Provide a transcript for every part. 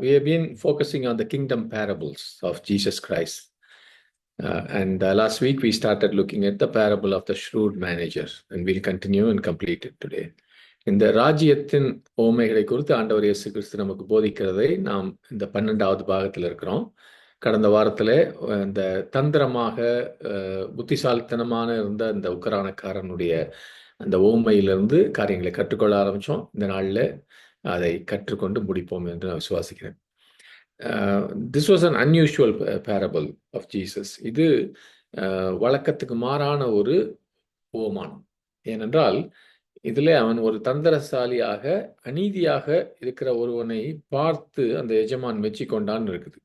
We have been focusing on the kingdom parables of Jesus Christ. And last week we started looking at the parable of the shrewd manager, and we'll continue and complete it today. இந்த ராஜ்யத்தின் ஓமைகளை குறித்து ஆண்டவர் இயேசு கிறிஸ்து நமக்கு போதிக்கிறதை நாம் இந்த 12வது பாகத்தில் இருக்கிறோம். கடந்த வாரத்தில் இந்த தந்திரமாக புத்திசாலித்தனமான இருந்த இந்த உக்கரானக்காரனுடைய அந்த ஓமையிலிருந்து காரியங்களை கற்றுக்கொள்ள ஆரம்பித்தோம். இந்த நாளில் அதை கற்றுக்கொண்டு முடிப்போம் என்று நான் விசுவாசிக்கிறேன். This was an unusual parable of Jesus. இது வழக்கத்துக்கு மாறான ஒரு ஓமானம். ஏனென்றால் இதில் அவன் ஒரு தந்திரசாலியாக அநீதியாக இருக்கிற ஒருவனை பார்த்து அந்த எஜமான் மெச்சிக்கொண்டான் இருக்குது.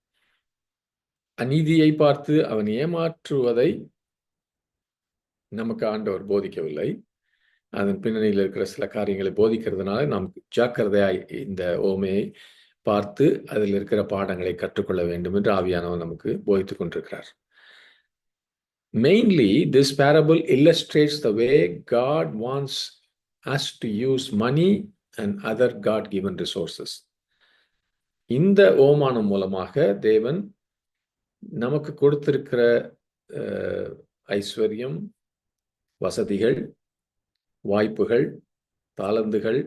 அநீதியை பார்த்து அவன் ஏமாற்றுவதை நமக்கு ஆண்டவர் போதிக்கவில்லை. அதன் பின்னணியில் இருக்கிற சில காரியங்களை போதிக்கிறதுனால நாம் ஜாக்கிரதையாய் இந்த ஓமையை பார்த்து அதில் இருக்கிற பாடங்களை கற்றுக்கொள்ள வேண்டும் என்று ஆவியானவர் நமக்கு போதித்துக் கொண்டிருக்கிறார். Mainly, this parable illustrates the way God wants us to use money and other God-given resources. இந்த ஓமானம் மூலமாக தேவன் நமக்கு கொடுத்திருக்கிற ஐஸ்வர்யம், வசதிகள், வாய்ப்புகள், தாளந்துகள்,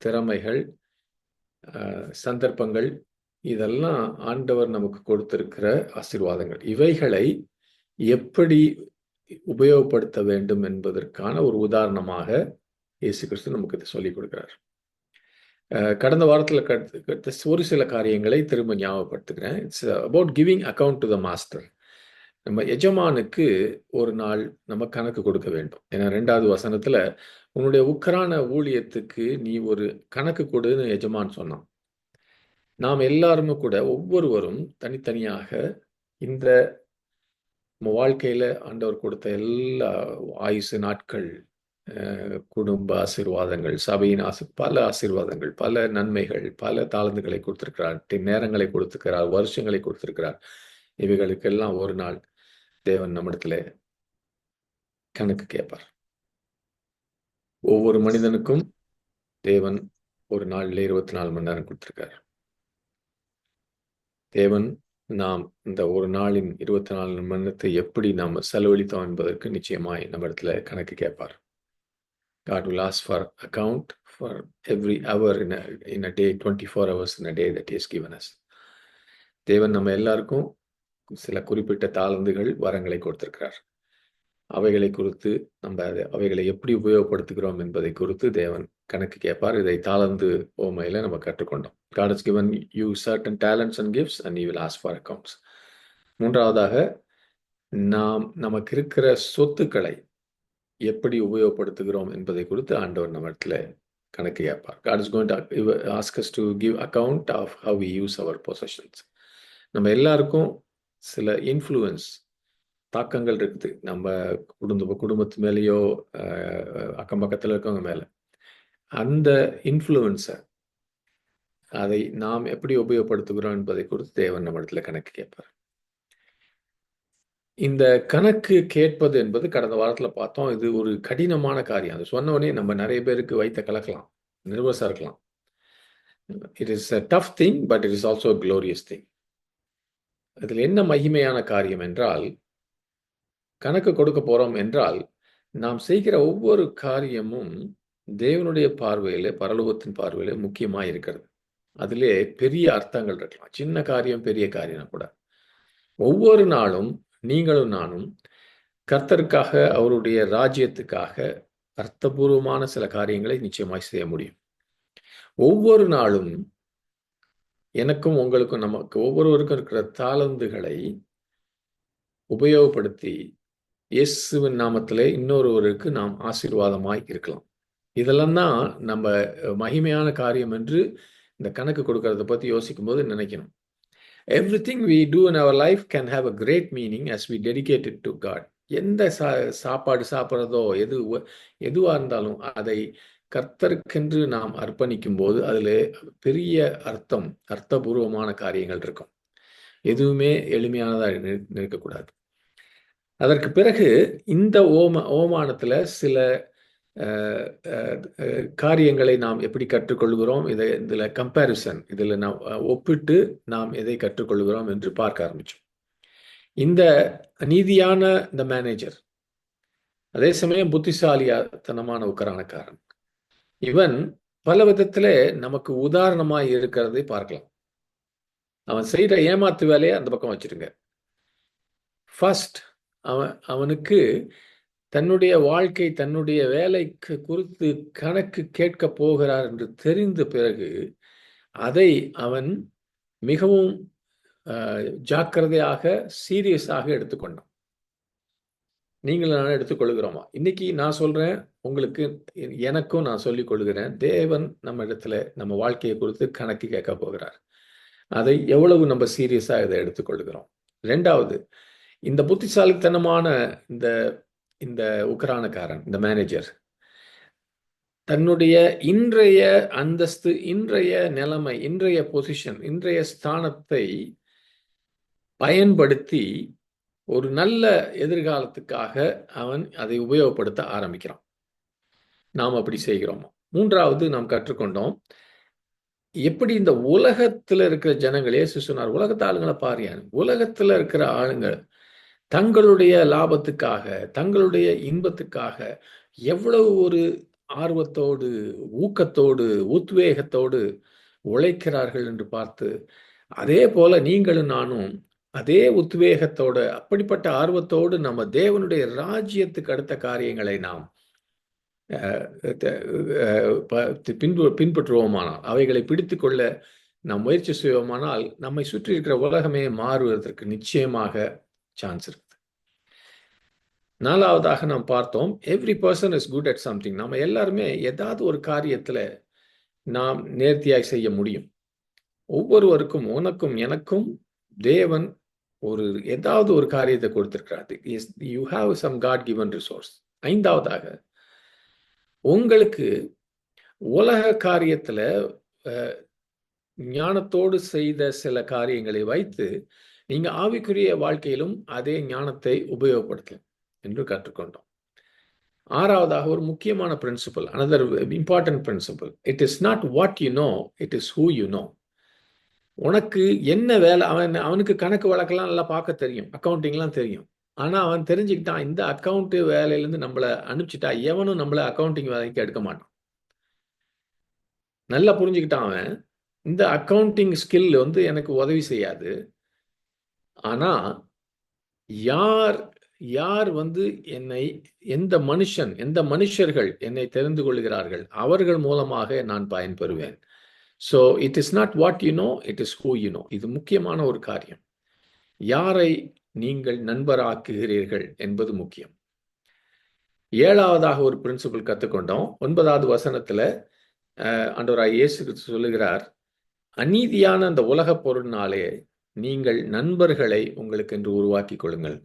திறமைகள், சந்தர்ப்பங்கள், இதெல்லாம் ஆண்டவர் நமக்கு கொடுத்திருக்கிற ஆசீர்வாதங்கள். இவைகளை எப்படி உபயோகப்படுத்த வேண்டும் என்பதற்கான ஒரு உதாரணமாக இயேசு கிறிஸ்து நமக்கு இதை சொல்லிக் கொடுக்கிறார். கடந்த வாரத்தில் ஒரு சில காரியங்களை திரும்ப ஞாபகப்படுத்துகிறேன். It's about giving account to the master. நம்ம எஜமானுக்கு ஒரு நாள் நம்ம கணக்கு கொடுக்க வேண்டும். ஏன்னா 2வது வசனத்துல உன்னுடைய உக்கரான ஊழியத்துக்கு நீ ஒரு கணக்கு கொடுன்னு எஜமான் சொன்னான். நாம் எல்லாருமே கூட ஒவ்வொருவரும் தனித்தனியாக இந்த வாழ்க்கையில ஆண்டவர் கொடுத்த எல்லா ஆயுசு நாட்கள், குடும்ப ஆசீர்வாதங்கள், சபையின் பல ஆசீர்வாதங்கள், பல நன்மைகள், பல தாளந்துகளை கொடுத்திருக்கிறார், நேரங்களை கொடுத்திருக்கிறார், வருஷங்களை கொடுத்திருக்கிறார். இவைகளுக்கெல்லாம் ஒரு நாள் தேவன் நம்மிடத்துல கணக்கு கேட்பார். ஒவ்வொரு மனிதனுக்கும் தேவன் ஒரு நாள்ல 24 மணி நேரம் கொடுத்திருக்கார். தேவன் நாம் இந்த ஒரு நாளின் 24 மணி நேரத்தை எப்படி நாம் செலவழித்தோம் என்பதற்கு நிச்சயமாய் நம்ம இடத்துல கணக்கு கேட்பார். God will ask for account for every hour in a day, 24 hours in a day that he has given us. தேவன் நம்ம எல்லாருக்கும் சில குறிப்பிட்ட தாளந்துகள், வரங்களை கொடுத்திருக்கிறார். அவைகளை குறித்து அவைகளை எப்படி உபயோகப்படுத்துகிறோம் என்பதை குறித்து தேவன் கணக்கு கேட்பார். இதை தாளந்து ஓமையில நம்ம கற்றுக்கொண்டோம். God has given you certain talents and gifts and he will ask for accounts. 3வதாக நமக்கு இருக்கிற சொத்துக்களை எப்படி உபயோகப்படுத்துகிறோம் என்பதை குறித்து ஆண்டவர் நம்ம இடத்துல கணக்கு கேட்பார். God is going to ask us to give account of how we use our possessions. நம்ம எல்லாருக்கும் சில இன்ஃப்ளூயன்ஸ், தாக்கங்கள் இருக்குது. நம்ம குடும்பத்து மேலேயோ அக்கம் பக்கத்தில் இருக்கவங்க மேல. அந்த இன்ஃப்ளூயன்ஸை அதை நாம் எப்படி உபயோகப்படுத்துகிறோம் என்பதை குறித்து தேவன் நம்ம இடத்துல கணக்கு கேட்பார். இந்த கணக்கு கேட்பது என்பது கடந்த வாரத்தில் பார்த்தோம், இது ஒரு கடினமான காரியம். அது சொன்ன உடனே நம்ம நிறைய பேருக்கு வைத்த கலக்கலாம், நர்வஸாக இருக்கலாம். It is a tough thing, but it is also a glorious thing. அதில் என்ன மகிமையான காரியம் என்றால், கணக்கு கொடுக்க போறோம் என்றால் நாம் செய்கிற ஒவ்வொரு காரியமும் தேவனுடைய பார்வையில, பரலோகத்தின் பார்வையில முக்கியமாக இருக்கிறது. அதிலே பெரிய அர்த்தங்கள் இருக்கலாம். சின்ன காரியம், பெரிய காரியம் கூட. ஒவ்வொரு நாளும் நீங்களும் நானும் கர்த்தருக்காக, அவருடைய ராஜ்யத்துக்காக அர்த்தபூர்வமான சில காரியங்களை நிச்சயமாய் செய்ய முடியும். ஒவ்வொரு நாளும் எனக்கும் உங்களுக்கும், நமக்கு ஒவ்வொருவருக்கும் இருக்கிற தாளந்துகளை உபயோகப்படுத்தி இயேசுவின் நாமத்திலே இன்னொருவருக்கு நாம் ஆசீர்வாதமாய் இருக்கலாம். இதெல்லாம் தான் நம்ம மகிமையான காரியம் என்று இந்த கணக்கு கொடுக்கறத பத்தி யோசிக்கும் போது நினைக்கணும். Everything we do in our life can have a great meaning as we dedicate it to God. எந்த சாப்பாடு சாப்பிட்றதோ எதுவா இருந்தாலும் அதை கர்த்தருக்கென்று நாம் அர்ப்பணிக்கும் போது அதில் பெரிய அர்த்தபூர்வமான காரியங்கள் இருக்கும். எதுவுமே எளிமையானதாக இருக்கக்கூடாது. அதற்கு பிறகு இந்த ஓமானத்துல சில காரியங்களை நாம் எப்படி கற்றுக்கொள்கிறோம், இதில் கம்பேரிசன், இதில் நாம் ஒப்பிட்டு நாம் எதை கற்றுக்கொள்கிறோம் என்று பார்க்க ஆரம்பித்தோம். இந்த நீதியான இந்த மேனேஜர் அதே சமயம் புத்திசாலித்தனமான உக்கரானக்காரன், இவன் பல விதத்திலே நமக்கு உதாரணமாய் இருக்கிறதை பார்க்கலாம். அவன் செய்கிற ஏமாத்து வேலையை அந்த பக்கம் வச்சிருங்க. ஃபர்ஸ்ட் அவனுக்கு தன்னுடைய வாழ்க்கை, தன்னுடைய வேலைக்கு குறித்து கணக்கு கேட்க போகிறார் என்று தெரிந்த பிறகு அதை அவன் மிகவும் ஜாக்கிரதையாக, சீரியஸாக எடுத்துக்கொண்டான். நீங்களும் நான் எடுத்துக்கொள்கிறோமா? இன்னைக்கு நான் சொல்றேன் உங்களுக்கு, எனக்கும் நான் சொல்லிக் கொள்கிறேன், தேவன் நம்ம இடத்துல நம்ம வாழ்க்கையை குறித்து கணக்கு கேட்க போகிறார். அதை எவ்வளவு நம்ம சீரியஸா இதை எடுத்துக்கொள்கிறோம். ரெண்டாவது, இந்த புத்திசாலித்தனமான இந்த உக்ரானக்காரன், இந்த மேனேஜர், தன்னுடைய இன்றைய அந்தஸ்து, இன்றைய நிலைமை, இன்றைய பொசிஷன், இன்றைய ஸ்தானத்தை பயன்படுத்தி ஒரு நல்ல எதிர்காலத்துக்காக அவன் அதை உபயோகப்படுத்த ஆரம்பிக்கிறான். நாம் அப்படி செய்கிறோமா? மூன்றாவது, நாம் கற்றுக்கொண்டோம் எப்படி இந்த உலகத்துல இருக்கிற ஜனங்களே சொன்னார், உலகத்து ஆளுங்களை பாரியான், உலகத்துல இருக்கிற ஆளுங்க தங்களுடைய லாபத்துக்காக, தங்களுடைய இன்பத்துக்காக எவ்வளவு ஒரு ஆர்வத்தோடு, ஊக்கத்தோடு, உத்வேகத்தோடு உழைக்கிறார்கள் என்று பார்த்து, அதே போல நீங்களும் நானும் அதே உத்வேகத்தோட, அப்படிப்பட்ட ஆர்வத்தோடு நம்ம தேவனுடைய ராஜ்யத்துக்கு அடுத்த காரியங்களை நாம் பின்பற்றுவோமானால், அவைகளை பிடித்து கொள்ள நாம் முயற்சி செய்வோமானால், நம்மை சுற்றி இருக்கிற உலகமே மாறுவதற்கு நிச்சயமாக சான்ஸ் இருக்குது. நாலாவதாக நாம் பார்த்தோம், every person is good at something. நம்ம எல்லாருமே ஏதாவது ஒரு காரியத்துல நாம் நேர்த்தியாய் செய்ய முடியும். ஒவ்வொருவருக்கும், உனக்கும் எனக்கும் தேவன் ஏதாவது ஒரு காரியத்தை கொடுத்திருக்கிறார். You have some God given resource. ஐந்தாவதாக, உங்களுக்கு உலக காரியத்துல ஞானத்தோடு செய்த சில காரியங்களை வைத்து நீங்க ஆவிக்குரிய வாழ்க்கையிலும் அதே ஞானத்தை உபயோகப்படுத்தலாம் என்று கற்றுக்கொண்டோம். ஆறாவதாக, ஒரு முக்கியமான principal, another important principle, it is not what you know, it is who you know. உனக்கு என்ன வேலை, அவனுக்கு கணக்கு வழக்கெல்லாம் நல்லா பார்க்க தெரியும், அக்கௌண்டிங்லாம் தெரியும். ஆனா அவன் தெரிஞ்சுக்கிட்டான், இந்த அக்கௌண்ட் வேலையிலேருந்து நம்மளை அனுப்பிச்சிட்டா எவனும் நம்மளை அக்கௌண்டிங் வேலைக்கு எடுக்க மாட்டான். நல்லா புரிஞ்சுக்கிட்டான் அவன், இந்த அக்கௌண்டிங் ஸ்கில் எனக்கு உதவி செய்யாது. ஆனா யார் என்னை, எந்த மனுஷர்கள் என்னை தெரிந்து கொள்கிறார்கள், அவர்கள் மூலமாக நான் பயன்பெறுவேன். So it is not what you know, it is who you know. இது முக்கியமான ஒரு காரியம். யாரை நீங்கள் நண்பராக்குகிறீர்கள் என்பது முக்கியம். ஏழாவதாக ஒரு பிரின்சிபல் கற்றுக்கொண்டோம். 9வது வசனத்துல ஆண்டவராகிய இயேசு சொல்லுகிறார், அநீதியான அந்த உலக பொருளினாலே நீங்கள் நண்பர்களை உங்களுக்கு என்று உருவாக்கி கொள்ளுங்கள்.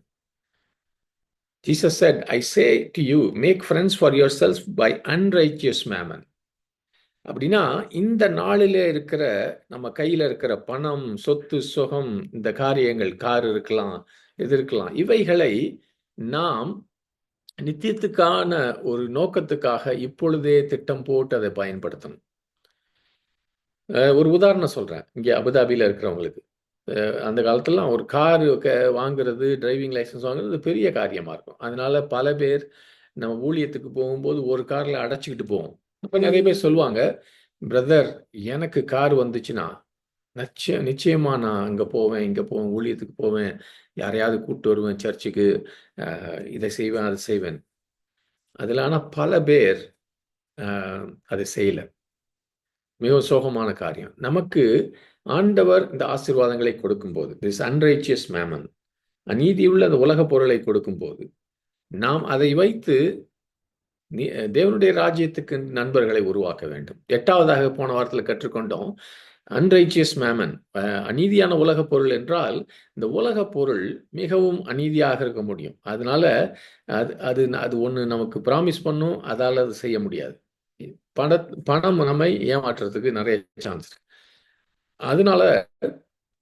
Jesus said, I say to you, make friends for yourselves by unrighteous mammon. அப்படின்னா, இந்த நாளிலே இருக்கிற நம்ம கையில இருக்கிற பணம், சொத்து, சுகம், இந்த காரியங்கள், கார் இருக்கலாம், இது இருக்கலாம், இவைகளை நாம் நித்தியத்துக்கான ஒரு நோக்கத்துக்காக இப்பொழுதே திட்டம் போட்டு அதை பயன்படுத்தணும். ஒரு உதாரணம் சொல்றேன். இங்கே அபுதாபியில் இருக்கிறவங்களுக்கு, அந்த காலத்துலலாம் ஒரு கார் வாங்குறது, டிரைவிங் லைசன்ஸ் வாங்குறது பெரிய காரியமா இருக்கும். அதனால பல பேர் நம்ம ஊழியத்துக்கு போகும்போது ஒரு கார்ல அடைச்சிக்கிட்டு போவோம். அப்ப நிறைய பேர் சொல்லுவாங்க, பிரதர் எனக்கு கார் வந்துச்சுன்னா நிச்சயமா நான் அங்க போவேன், இங்க போவேன், ஊழியத்துக்கு போவேன், யாரையாவது கூப்பிட்டு வருவேன் சர்ச்சுக்கு, இதை செய்வேன், அதை செய்வேன். அதுல ஆனா பல பேர் அதை செய்யல. மிகவும் சோகமான காரியம். நமக்கு ஆண்டவர் இந்த ஆசீர்வாதங்களை கொடுக்கும்போது, திஸ் அன்ரைச்சியஸ் மேமன், அநீதியுள்ள அந்த உலக பொருளை கொடுக்கும்போது, நாம் அதை வைத்து தேவனுடைய ராஜ்யத்துக்கு நண்பர்களை உருவாக்க வேண்டும். 8வதாக போன வாரத்தில் கற்றுக்கொண்டோம், அன்ரைச்சியஸ் மேமன், அநீதியான உலக பொருள் என்றால் இந்த உலக பொருள் மிகவும் அநீதியாக இருக்க முடியும். அதனால அது ஒன்று நமக்கு ப்ராமிஸ் பண்ணும், அதால் அது செய்ய முடியாது. பணம் நம்மை ஏமாற்றுறதுக்கு நிறைய சான்ஸ் இருக்கு. அதனால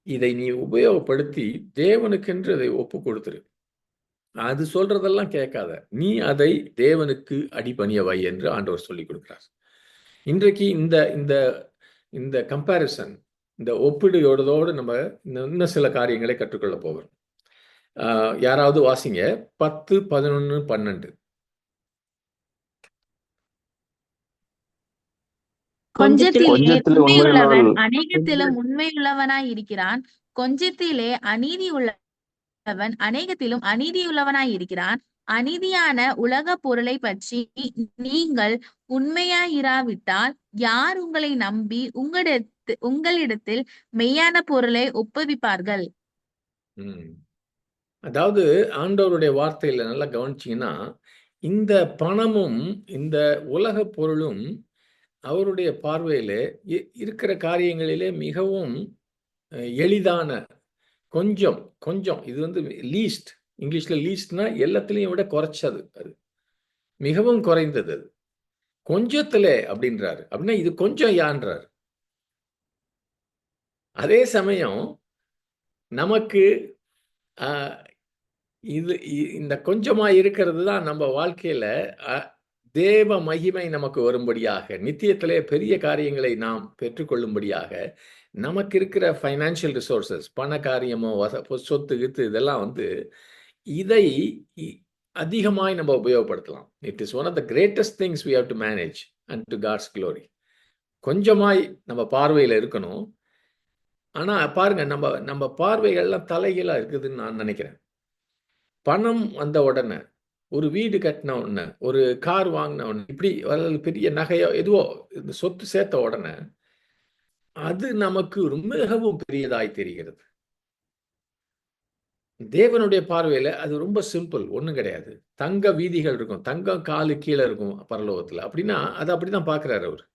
இதை நீ உபயோகப்படுத்தி தேவனுக்கென்று இதை ஒப்பு கொடுத்துரு. அது சொல்றதெல்லாம் கேட்காத. நீ அதை தேவனுக்கு அடிபணிய வை என்று ஆண்டவர் சொல்லிக் கொடுக்கிறார். இன்றைக்கு இந்த இந்த இந்த கம்பேரிசன், இந்த ஒப்பிடுவதோடு நம்ம இன்னும் சில காரியங்களை கற்றுக்கொள்ள போகிறோம். யாராவது வாசிங்க 10, 11, 12. கொஞ்சத்திலே கொஞ்சத்திலே உண்மையுள்ளவன் உண்மையுள்ளவன் அநேகத்திலும் உண்மையுள்ளவனாய் இருக்கிறான். கொஞ்சத்திலே அநீதி உள்ளவன் அநேகத்திலும் அநீதியுள்ளவனாய் இருக்கிறான். அநீதியான உலக பொருளை பற்றி நீங்கள் உண்மையாயிராவிட்டால் யார் உங்களை நம்பி உங்களிடத்தில் மெய்யான பொருளை ஒப்புவிப்பார்கள்? அதாவது ஆண்டவருடைய வார்த்தையில நல்லா கவனிச்சீங்கன்னா, இந்த பணமும் இந்த உலக பொருளும் அவருடைய பார்வையிலே இருக்கிற காரியங்களிலே மிகவும் எளிதான, கொஞ்சம் கொஞ்சம் இது வந்து லீஸ்ட், இங்கிலீஷ்ல லீஸ்ட்னா எல்லாத்திலையும் விட குறைச்சது. அது மிகவும் குறைந்தது. அது கொஞ்சத்திலே அப்படின்றாரு. அப்படின்னா இது கொஞ்சம் யான்றாரு. அதே சமயம் நமக்கு இது இந்த கொஞ்சமா இருக்கிறது தான் நம்ம வாழ்க்கையில தேவ மகிமை நமக்கு வரும்படியாக, நித்தியத்திலே பெரிய காரியங்களை நாம் பெற்றுக்கொள்ளும்படியாக, நமக்கு இருக்கிற ஃபைனான்சியல் ரிசோர்சஸ், பண காரியமோ, சொத்து கித்து இதெல்லாம் வந்து இதை அதிகமாய் நம்ம உபயோகப்படுத்தலாம். It is one of the greatest things we have to manage and to God's glory. கொஞ்சமாய் நம்ம பார்வையில் இருக்கணும். ஆனா பாருங்க, நம்ம நம்ம பார்வைகள்லாம் தலைகீழா இருக்குதுன்னு நான் நினைக்கிறேன். பணம் வந்த உடனே, ஒரு வீடு கட்டின உடனே, ஒரு கார் வாங்கின உடனே, இப்படி பெரிய நகையோ எதுவோ இந்த சொத்து சேர்த்த உடனே அது நமக்கு மிகவும் பெரியதாய் தெரிகிறது. தேவனுடைய பார்வையில அது ரொம்ப சிம்பிள், ஒண்ணும் கிடையாது. தங்க வீதிகள் இருக்கும், தங்கம் காலு கீழே இருக்கும் பரலோகத்துல. அப்படின்னா அது அப்படிதான் பார்க்கிறாரு அவர்.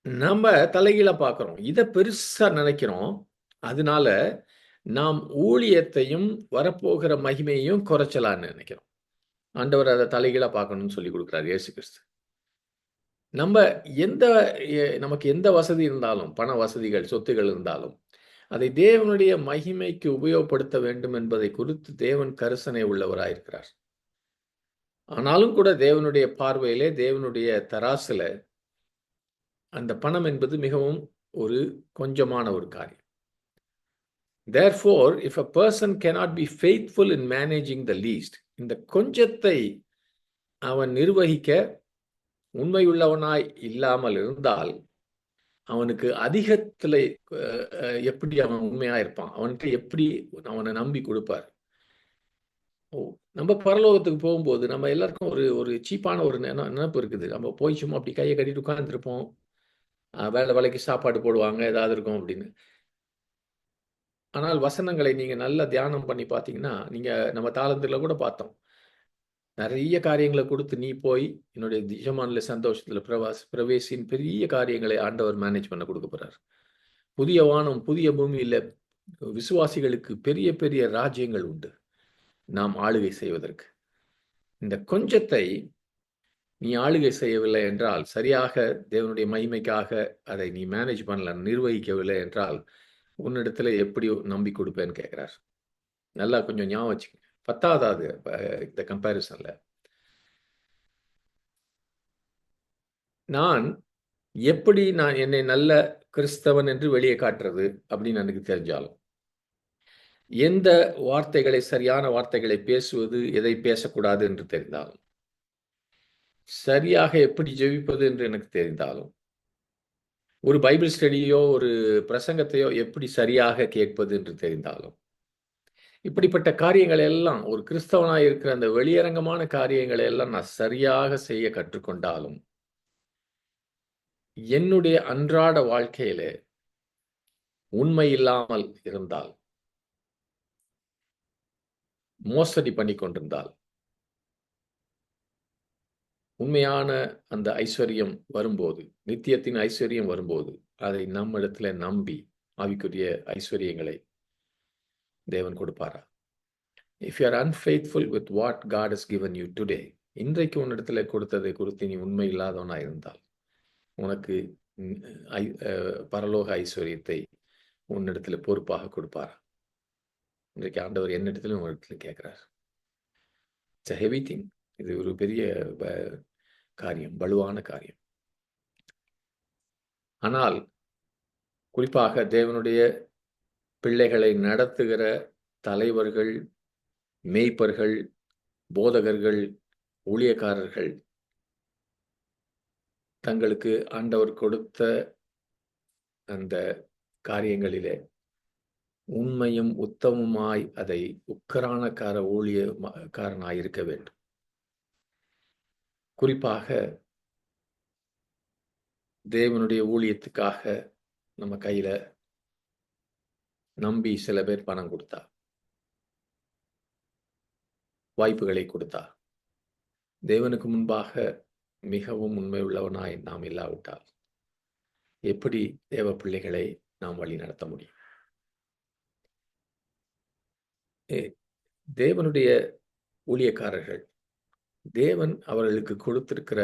நம்ம தலைகீழா பார்க்கிறோம், இதை பெருசா நினைக்கிறோம். அதனால நாம் ஊழியத்தையும் வரப்போகிற மகிமையையும் குறைச்சலான்னு நினைக்கிறோம். ஆண்டவர் அதை தலைகீழா பார்க்கணும்னு சொல்லி கொடுக்குறாரு இயேசு கிறிஸ்து. நம்ம நமக்கு எந்த வசதி இருந்தாலும், பண வசதிகள், சொத்துகள் இருந்தாலும், அதை தேவனுடைய மகிமைக்கு உபயோகப்படுத்த வேண்டும் என்பதை குறித்து தேவன் கரிசனை உள்ளவராயிருக்கிறார். ஆனாலும் கூட தேவனுடைய பார்வையிலே, தேவனுடைய தராசுல அந்த பணம் என்பது மிகவும் ஒரு கொஞ்சமான ஒரு காரியம். Therefore, if a person cannot be faithful in managing the least, இந்த கொஞ்சத்தை அவன் நிர்வகிக்க உண்மையுள்ளவனாய் இல்லாமல் இருந்தால், அவனுக்கு அதிகத்துல எப்படி அவன் உண்மையா இருப்பான்? அவன்கிட்ட எப்படி அவனை நம்பி கொடுப்பார்? நம்ம பரலோகத்துக்கு போகும்போது நம்ம எல்லாருக்கும் ஒரு ஒரு சீப்பான ஒரு நினைப்பு இருக்குது. நம்ம போய் சும்மா அப்படி கையை கட்டிட்டு உட்கார்ந்துருப்போம். வேலைக்கு சாப்பாடு போடுவாங்க, ஏதாவது இருக்கும் அப்படின்னு. ஆனால் வசனங்களை நீங்க நல்லா தியானம் பண்ணி பார்த்தீங்கன்னா, நீங்க நம்ம தாளந்துல கூட பார்த்தோம். நிறைய காரியங்களை கொடுத்து நீ போய் என்னுடைய எஜமான்ல சந்தோஷத்துல பிரவேசின் பெரிய காரியங்களை ஆண்டவர் மேனேஜ் பண்ண கொடுக்க போறார். புதிய வானம், புதிய பூமியில விசுவாசிகளுக்கு பெரிய பெரிய ராஜ்யங்கள் உண்டு நாம் ஆளுகை செய்வதற்கு. இந்த கொஞ்சத்தை நீ ஆளுகை செய்யவில்லை என்றால், சரியாக தேவனுடைய மகிமைக்காக அதை நீ மேனேஜ் பண்ணல, நிர்வகிக்கவில்லை என்றால், உன்னிடத்துல எப்படி நம்பி கொடுப்பேன்னு கேட்கிறார். நல்லா கொஞ்சம் ஞாபகம் வச்சுக்கோங்க. 10வது இந்த கம்பேரிசன்ல நான் எப்படி என்னை நல்ல கிறிஸ்தவன் என்று வெளியே காட்டுறது அப்படின்னு எனக்கு தெரிஞ்சாலும், எந்த வார்த்தைகளை, சரியான வார்த்தைகளை பேசுவது, எதை பேசக்கூடாது என்று தெரிந்தாலும், சரியாக எப்படி ஜெபிப்பது என்று எனக்கு தெரிந்தாலும், ஒரு பைபிள் ஸ்டடியோ ஒரு பிரசங்கத்தையோ எப்படி சரியாக கேட்பது என்று தெரிந்தாலும், இப்படிப்பட்ட காரியங்கள் எல்லாம் ஒரு கிறிஸ்தவனாய் இருக்கிற அந்த வெளியரங்கமான காரியங்களை எல்லாம் நான் சரியாக செய்ய கற்றுக்கொண்டாலும், என்னுடைய அன்றாட வாழ்க்கையிலே உண்மை இல்லாமல் இருந்தால், மோசடி பண்ணி கொண்டிருந்தால், உண்மையான அந்த ஐஸ்வர்யம் வரும்போது, நித்தியத்தின் ஐஸ்வர்யம் வரும்போது, அதை நம்மிடத்துல நம்பி ஆவிக்குரிய ஐஸ்வர்யங்களை தேவன் கொடுப்பாரா? If you are unfaithful with what God has given you today, இன்றைக்கு உன்னிடத்துல கொடுத்ததை குறித்து நீ உண்மை இல்லாதவனா இருந்தால், உனக்கு பரலோக ஐஸ்வர்யத்தை உன்னிடத்துல பொறுப்பாக கொடுப்பாரா? இன்றைக்கு ஆண்டவர் என்னிடத்திலும் உங்களிடத்துல கேட்கிறார். It's a heavy thing. இது ஒரு பெரிய காரியம், வலுவான காரியம். ஆனால் குறிப்பாக தேவனுடைய பிள்ளைகளை நடத்துகிற தலைவர்கள், மேய்ப்பர்கள், போதகர்கள், ஊழியக்காரர்கள் தங்களுக்கு ஆண்டவர் கொடுத்த அந்த காரியங்களிலே உண்மையும் உத்தமமாய் அதை உக்கரானக்கார ஊழியக்காரனாய் இருக்க வேண்டும். குறிப்பாக தேவனுடைய ஊழியத்துக்காக நம்ம கையில நம்பி சில பேர் பணம் கொடுத்தா, வாய்ப்புகளை கொடுத்தா, தேவனுக்கு முன்பாக மிகவும் உண்மை உள்ளவனாய் நாம் இல்லாவிட்டால் எப்படி தேவ பிள்ளைகளை நாம் வழி நடத்த முடியும்? தேவனுடைய ஊழியக்காரர்கள் தேவன் அவர்களுக்கு கொடுத்திருக்கிற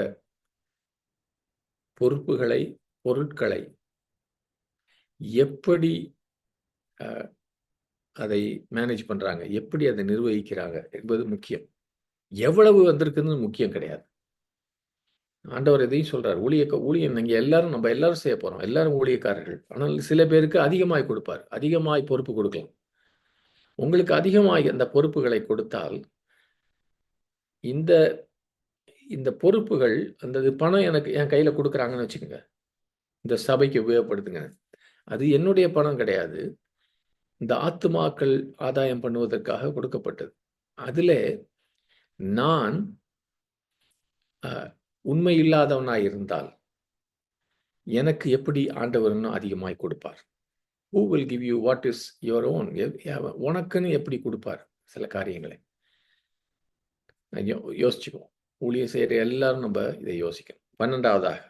பொறுப்புகளை, பொருட்களை எப்படி அதை மேனேஜ் பண்றாங்க, எப்படி அதை நிர்வகிக்கிறாங்க என்பது முக்கியம். எவ்வளவு வந்திருக்குன்னு முக்கியம் கிடையாது. ஆண்டவர் எதையும் சொல்றார், ஊழியம் நீங்க எல்லாரும், நம்ம எல்லாரும் செய்ய போறோம், எல்லாரும் ஊழியக்காரர்கள். ஆனால் சில பேருக்கு அதிகமாய் கொடுப்பார், அதிகமாய் பொறுப்பு கொடுக்கலாம். உங்களுக்கு அதிகமாய் அந்த பொறுப்புகளை கொடுத்தால் இந்த இந்த பொறுப்புகள், அந்த பணம் எனக்கு என் கையில கொடுக்குறாங்கன்னு வச்சுக்கோங்க, இந்த சபைக்கு உபயோகப்படுத்துங்க, அது என்னுடைய பணம் கிடையாது, இந்த ஆத்துமாக்கள் ஆதாயம் பண்ணுவதற்காக கொடுக்கப்பட்டது. அதிலே நான் உண்மை இல்லாதவனாய் இருந்தால் எனக்கு எப்படி ஆண்டவர் இன்னும் அதிகமாய் கொடுப்பார்? Who will give you what is your own? உனக்குன்னு எப்படி கொடுப்பார் சில காரியங்களை? யோசிச்சுக்குவோம். ஊழியம் செய்யற எல்லாரும் நம்ம இதை யோசிக்கணும். 12வதாக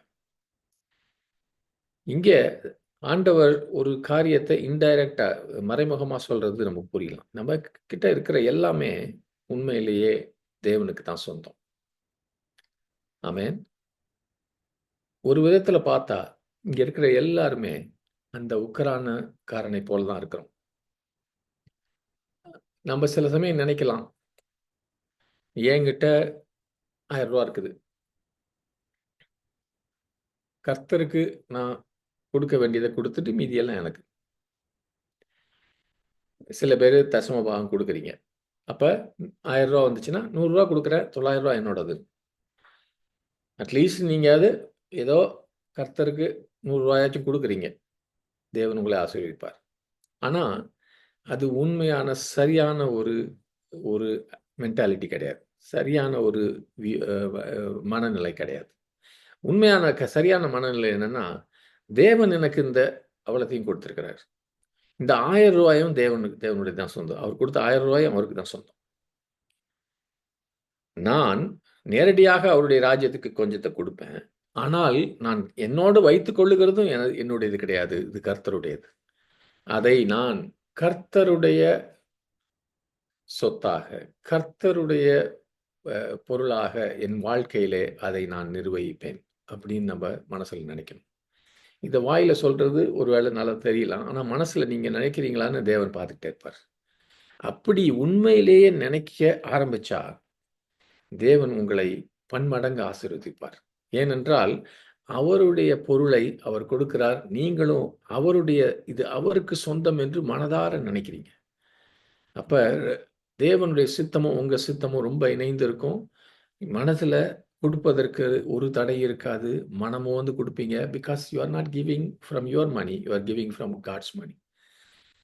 இங்கே ஆண்டவர் ஒரு காரியத்தை இன்டைரக்டா, மறைமுகமா சொல்றது நமக்கு புரியலாம். நம்ம கிட்ட இருக்கிற எல்லாமே உண்மையிலேயே தேவனுக்கு தான் சொந்தம். ஆமென். ஒரு விதத்துல பார்த்தா இங்க இருக்கிற எல்லாருமே அந்த உக்கரான காரனை போலதான் இருக்கிறோம். நம்ம சில சமயம் நினைக்கலாம், என்கிட்ட 1000 ரூபா இருக்குது, கர்த்தருக்கு நான் கொடுக்க வேண்டியதை கொடுத்துட்டு மீதியெல்லாம் எனக்கு. சில பேர் தசம பாகம் கொடுக்குறீங்க, அப்ப 1000 ரூபா வந்துச்சுன்னா 100 ரூபா கொடுக்குறேன், 900 ரூபா என்னோடது. அட்லீஸ்ட் நீங்க அது ஏதோ கர்த்தருக்கு 100 ரூபாயாச்சும் கொடுக்குறீங்க, தேவன் உங்களை ஆசீர்வதிப்பார். ஆனா அது உண்மையான சரியான ஒரு மென்டாலிட்டி கிடையாது, சரியான ஒரு மனநிலை கிடையாது. உண்மையான சரியான மனநிலை என்னன்னா, தேவன் எனக்கு இந்த அவ்வளத்தையும் கொடுத்திருக்கிறார், இந்த 1000 ரூபாயும் தேவனுடைய தான் சொந்தம், அவர் கொடுத்த 1000 ரூபாயும் அவருக்கு தான் சொந்தம். நான் நேரடியாக அவருடைய ராஜ்யத்துக்கு கொஞ்சத்தை கொடுப்பேன், ஆனால் நான் என்னோடு வைத்துக் கொள்ளுகிறதும் என்னுடையது கிடையாது, இது கர்த்தருடையது. அதை நான் கர்த்தருடைய சொத்தாக, கர்த்தருடைய பொருளாக என் வாழ்க்கையிலே அதை நான் நிர்வகிப்பேன் அப்படின்னு நம்ம மனசுல நினைக்கணும். இந்த வாயில சொல்றது ஒருவேளை நல்லா தெரியலாம், ஆனா மனசுல நீங்க நினைக்கிறீங்களான்னு தேவன் பார்த்துக்கிட்டே இருப்பார். அப்படி உண்மையிலேயே நினைக்க ஆரம்பிச்சா தேவன் உங்களை பன்மடங்கு ஆசீர்வதிப்பார். ஏனென்றால் அவருடைய பொருளை அவர் கொடுக்கிறார், நீங்களும் அவருடைய, இது அவருக்கு சொந்தம் என்று மனதார நினைக்கிறீங்க. அப்ப தேவனுடைய சித்தமும் உங்க சித்தமும் ரொம்ப இணைந்து இருக்கும். மனசுல கொடுப்பதற்கு ஒரு தடை இருக்காது, மனமும் வந்து கொடுப்பீங்க. Because you are not giving from your money, you are giving from God's money.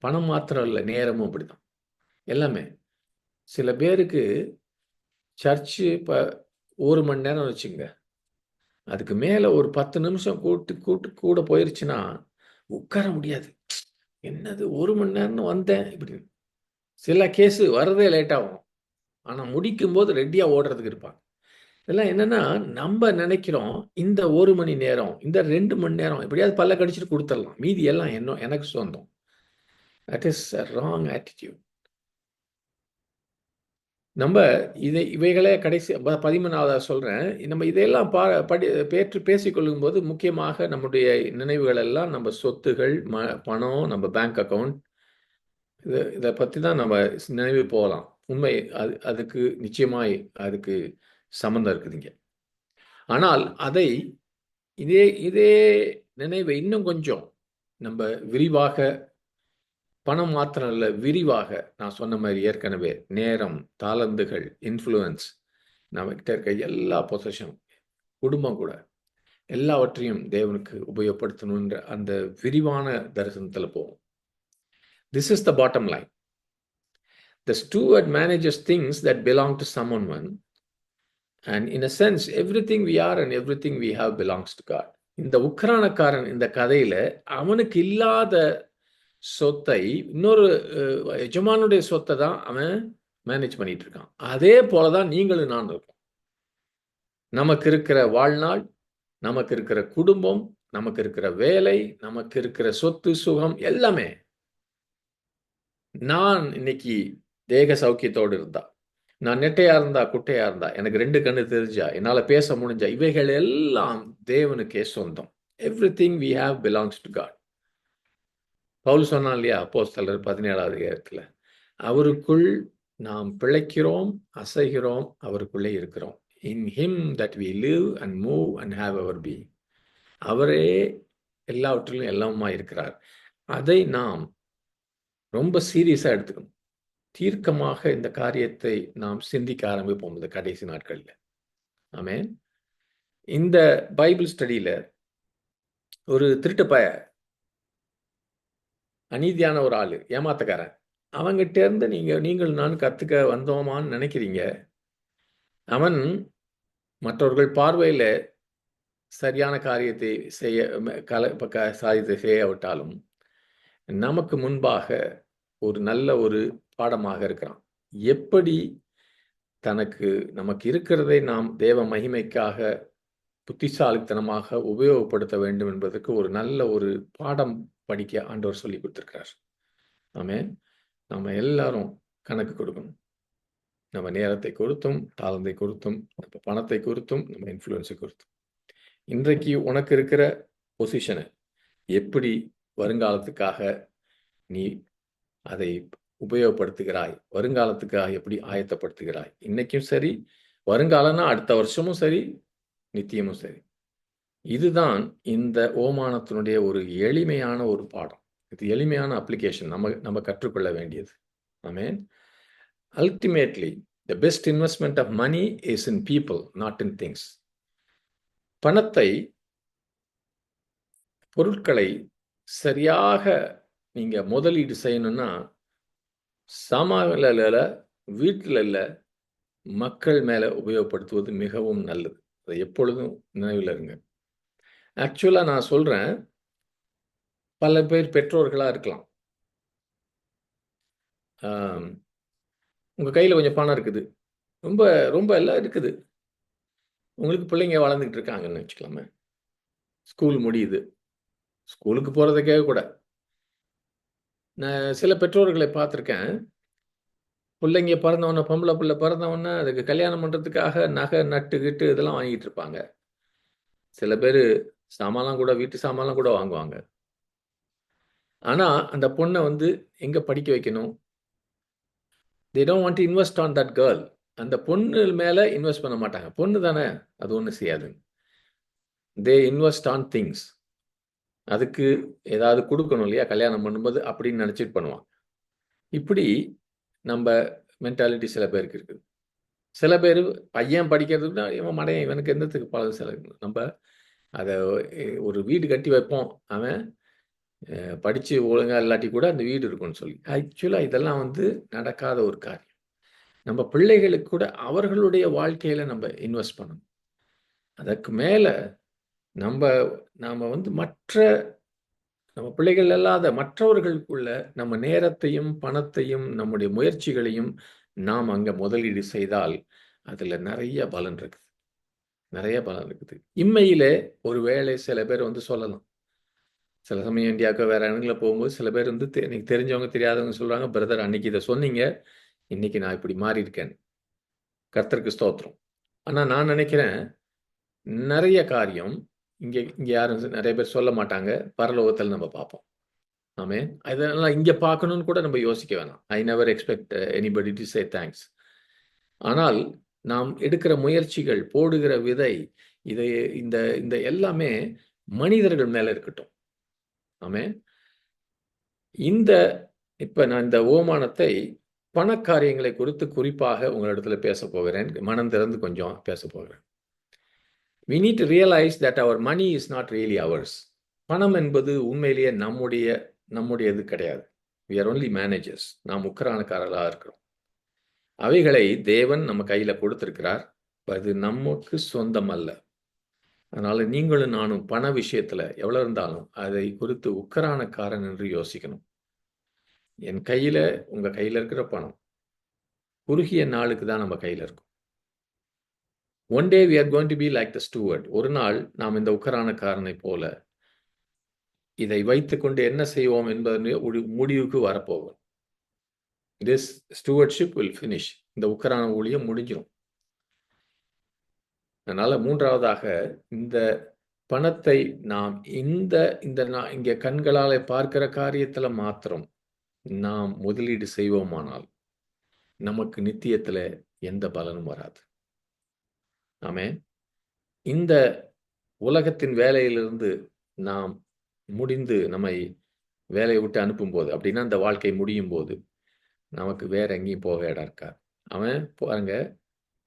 பணம் மாத்திரம் இல்லை, நேரமும் அப்படிதான், எல்லாமே. சில பேருக்கு சர்ச்சு இப்போ 1 மணி நேரம் வச்சுங்க, அதுக்கு மேல ஒரு 10 நிமிஷம் கூட போயிருச்சுன்னா உட்கார முடியாது. என்னது 1 மணி நேரம்னு வந்தேன் இப்படி. சில கேஸ் வரதே லேட் ஆகும், ஆனா முடிக்கும் போது ரெடியா ஓடுறதுக்கு இருப்பாங்க. இதெல்லாம் என்னன்னா, நம்ம நினைக்கிறோம் இந்த 1 மணி நேரம், இந்த 2 மணி நேரம் எப்படியாவது பல்ல கடிச்சிட்டு கொடுத்துடலாம், மீதி எல்லாம் எனக்கு சொந்தம். That is a wrong attitude. நம்ம இவைகளே கடைசி 13வது சொல்றேன். நம்ம இதையெல்லாம் பேசிக்கொள்ளும் போது முக்கியமாக நம்முடைய நினைவுகள் எல்லாம் நம்ம சொத்துகள், பணம், நம்ம பேங்க் அக்கவுண்ட், இதை பற்றி தான் நம்ம நினைவு போகலாம். உண்மை அதுக்கு நிச்சயமாய் அதுக்கு சம்மந்தம் இருக்குதுங்க. ஆனால் அதை இதே இதே நினைவை இன்னும் கொஞ்சம் நம்ம விரிவாக, பணம் மாத்திரம் இல்லை, விரிவாக நான் சொன்ன மாதிரி ஏற்கனவே நேரம், தாளந்துகள், இன்ஃப்ளூயன்ஸ், நம்மகிட்ட இருக்க எல்லா பொசஷனும், குடும்பம் கூட, எல்லாவற்றையும் தேவனுக்கு உபயோகப்படுத்தணுன்ற அந்த விரிவான தரிசனத்தில் போகும். This is the bottom line. The steward manages things that belong to someone one, and in a sense everything we are and everything we have belongs to God. இந்த உக்ரானக்காரன் இந்த கதையில அவனுக்கு இல்லாத சொத்தை இன்னொரு எஜமானுடைய சொத்தை தான் அவன் மேனேஜ் பண்ணிட்டு இருக்கான். அதே போலதான் நீங்களும் நான் இருக்கோம். நமக்கு இருக்கிற வாழ்நாள், நமக்கு இருக்கிற குடும்பம், நமக்கு இருக்கிற வேலை, நமக்கு இருக்கிற சொத்து சுகம் எல்லாமே, நான் இன்னைக்கு தேக சௌக்கியத்தோடு இருந்தா, நான் நெட்டையா இருந்தா, குட்டையா இருந்தா, எனக்கு 2 கண்ணு தெரிஞ்சா, என்னால பேச முடிஞ்சா, இவைகள் எல்லாம் தேவனுக்கே சொந்தம். Everything we have belongs to God. Paul சொன்னான் இல்லையா, அப்போஸ்தலர் 17வது அதிகாரத்துல, அவருக்குள் நாம் பிழைக்கிறோம், அசைகிறோம், அவருக்குள்ளே இருக்கிறோம். In him that we live and move and have our being. அவரே எல்லாவற்றிலும் எல்லாமா இருக்கிறார். அதை நாம் ரொம்ப சீரியஸா எடுத்துக்கணும். தீர்க்கமாக இந்த காரியத்தை நாம் சிந்திக்க ஆரம்பிப்போம் இந்த கடைசி நாட்களில். ஆமென். இந்த பைபிள் ஸ்டடியில ஒரு திருட்டு பய, அநீதியான ஒரு ஆளு, ஏமாத்தக்காரன், அவங்கிட்ட இருந்து நீங்கள் நான் கத்துக்க வந்தோமான்னு நினைக்கிறீங்க. அவன் மற்றவர்கள் பார்வையில சரியான காரியத்தை சாதித்தை செய்யவிட்டாலும் நமக்கு முன்பாக ஒரு நல்ல ஒரு பாடமாக இருக்கிறான். எப்படி நமக்கு இருக்கிறதை நாம் தேவ மகிமைக்காக புத்திசாலித்தனமாக உபயோகப்படுத்த வேண்டும் என்பதற்கு ஒரு நல்ல ஒரு பாடம் படிக்க ஆண்டவர் சொல்லி கொடுத்திருக்கிறார். ஆமென். நம்ம எல்லாரும் கணக்கு கொடுக்கணும். நம்ம நேரத்தை கொடுத்தும், தாளந்தை கொடுத்தும், நம்ம பணத்தை கொடுத்தும், நம்ம இன்ஃப்ளூயன்ஸை கொடுத்தும். இன்றைக்கு உனக்கு இருக்கிற பொசிஷனை எப்படி வருங்காலத்துக்காக நீ அதை உபயோகப்படுத்துகிறாய், வருங்காலத்துக்காக எப்படி ஆயத்தப்படுத்துகிறாய். இன்னைக்கும் சரி, வருங்காலம்னா அடுத்த வருஷமும் சரி, நித்தியமும் சரி. இதுதான் இந்த ஓமானத்தினுடைய ஒரு எளிமையான ஒரு பாடம். இது எளிமையான அப்ளிகேஷன் நம்ம கற்றுக்கொள்ள வேண்டியது. Amen. Ultimately the best investment of money is in people, not in things. பணத்தை, பொருட்களை சரியாக நீங்க முதலீடு செய்யணும்னா சாமான்ல, வீட்டில் இல்ல, மக்கள் மேல உபயோகப்படுத்துவது மிகவும் நல்லது. அதை எப்பொழுதும் நினைவில் இருங்க. ஆக்சுவலா நான் சொல்றேன், பல பேர் பெற்றோர்களா இருக்கலாம். உங்க கையில கொஞ்சம் பணம் இருக்குது, ரொம்ப ரொம்ப எல்லாம் இருக்குது. உங்களுக்கு பிள்ளைங்க வளர்ந்துகிட்டு இருக்காங்கன்னு வச்சுக்கலாமே. ஸ்கூல் முடியுது, ஸ்கூலுக்கு போறதுக்கே கூட நான் சில பெற்றோர்களை பார்த்துருக்கேன். பிள்ளைங்க பிறந்தவொன்னே, பொம்பளை பிள்ளை பிறந்தவொன்னே அதுக்கு கல்யாணம் பண்ணுறதுக்காக நகை நட்டுக்கிட்டு இதெல்லாம் வாங்கிட்டு இருப்பாங்க. சில பேர் சாமான்லாம் கூட, வீட்டு சாமான்லாம் கூட வாங்குவாங்க. ஆனால் அந்த பொண்ணை எங்கே படிக்க வைக்கணும்? they don't want to invest on that girl. அந்த பொண்ணு மேலே இன்வெஸ்ட் பண்ண மாட்டாங்க. பொண்ணு தானே, அது ஒன்றும் செய்யாது. they invest on things. அதுக்கு ஏதாவது கொடுக்கணும் இல்லையா, கல்யாணம் பண்ணும்போது அப்படின்னு நினச்சிட்டு பண்ணுவாங்க. இப்படி நம்ம மென்டாலிட்டி சில பேருக்கு இருக்குது. சில பேர் பையன் படிக்கிறதுக்குன்னா இவன் மடையன், இவனுக்கு எந்தத்துக்கு பழகு செலவு. நம்ம அதை ஒரு வீடு கட்டி வைப்போம், அவன் படித்து ஒழுங்காக இல்லாட்டி கூட அந்த வீடு இருக்கும்னு சொல்லி. ஆக்சுவலாக இதெல்லாம் நடக்காத ஒரு காரியம். நம்ம பிள்ளைகளுக்கு கூட அவர்களுடைய வாழ்க்கையில் நம்ம இன்வெஸ்ட் பண்ணணும். அதற்கு மேலே நாம் மற்ற நம்ம பிள்ளைகள் அல்லாத மற்றவர்களுக்குள்ள நம்ம நேரத்தையும் பணத்தையும் நம்முடைய முயற்சிகளையும் நாம் அங்கே முதலீடு செய்தால் அதில் நிறைய பலன் இருக்குது, நிறைய பலன் இருக்குது. இம்மையிலே ஒரு வேளை சில பேர் சொல்லலாம், சில சமயம் இந்தியாவுக்கு வேற இடங்களில் போகும்போது சில பேர் எனக்கு தெரிஞ்சவங்க தெரியாதவங்க சொல்கிறாங்க, பிரதர் அன்னைக்கு இதை சொன்னீங்க, இன்னைக்கு நான் இப்படி மாறி இருக்கேன், கர்த்தருக்கு ஸ்தோத்திரம். ஆனால் நான் நினைக்கிறேன் நிறைய காரியம் இங்கே யாரும் நிறைய பேர் சொல்ல மாட்டாங்க, பரலோகத்தில் நம்ம பார்ப்போம். ஆமென். அதெல்லாம் இங்க பார்க்கணும்னு கூட நம்ம யோசிக்க வேணாம். I never expect anybody to say thanks. ஆனால் நாம் எடுக்கிற முயற்சிகள், போடுகிற விதை, இதை இந்த இந்த எல்லாமே மனிதர்கள் மேல இருக்கட்டும். ஆமென். இந்த இப்ப நான் இந்த ஓமானத்தை பணக்காரியங்களை குறித்து குறிப்பாக உங்களிடத்துல பேசப் போகிறேன். மனம் திறந்து கொஞ்சம் பேசப் போகிறேன். We need to realize that our money is not really ours. பணம் என்பது உண்மையிலேயே நம்முடையது கிடையாது. We are only managers. நாம் உக்கிரானக்காரர்களா இருக்கிறோம். அவைகளை தேவன் நம்ம கையில கொடுத்திருக்கிறார். அது நமக்கு சொந்தம் அல்ல. அதனால நீங்களும் நானும் பண விஷயத்துல எவ்வளவு இருந்தாலும் அதை குறித்து உக்கிரானக்காரன் என்று யோசிக்கணும். என் கையில உங்க கையில இருக்கிற பணம் குறுகிய நாளுக்கு தான் நம்ம கையில இருக்கும். One day we are going to be like the steward. ஒரு நாள் நாம் இந்த உக்கிரானக்காரனை போல இதை வைத்துக்கொண்டு என்ன செய்வோம் என்பதன் ஒரு முடிவுக்கு வரப்போகும். This stewardship will finish. இந்த உக்கிரான ஊழியம் முடிஞ்சிடும். அதனால மூன்றாவதாக இந்த பணத்தை நாம் இங்க கண்களாலே பார்க்கிற காரியத்துல மாத்திரம் நாம் முதலீடு செய்வோமானால் நமக்கு நித்தியத்துல எந்த பலனும் வராது. ஆமென். இந்த உலகத்தின் வேலையிலிருந்து நாம் முடிந்து நம்மை வேலையை விட்டு அனுப்பும்போது, அப்படின்னா இந்த வாழ்க்கை முடியும் போது நமக்கு வேற எங்கேயும் போக இடம் இருக்காது. அவன் பாருங்க,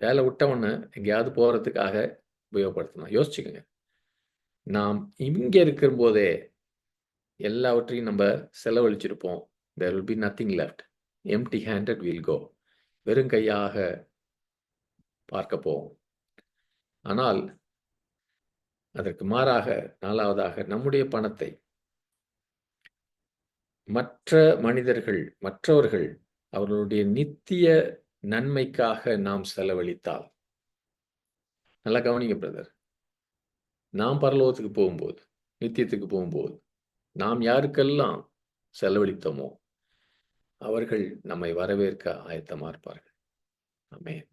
வேலை விட்டவன எங்கேயாவது போறதுக்காக உபயோகப்படுத்தணும். யோசிச்சுக்கோங்க. நாம் இங்க இருக்கிற போதே எல்லாவற்றையும் நம்ம செலவழிச்சிருப்போம். There will be nothing left. Empty handed we'll go. வெறும் கையாக பார்க்க போவோம். ஆனால் அதற்கு மாறாக நாலாவதாக நம்முடைய பணத்தை மற்றவர்கள் அவர்களுடைய நித்திய நன்மைக்காக நாம் செலவழித்தால், நல்லா கவனிங்க பிரதர், நாம் பரலோகத்துக்கு போகும்போது, நித்தியத்துக்கு போகும்போது நாம் யாருக்கெல்லாம் செலவழித்தோமோ அவர்கள் நம்மை வரவேற்க ஆயத்தமா இருப்பார்கள். ஆமென்.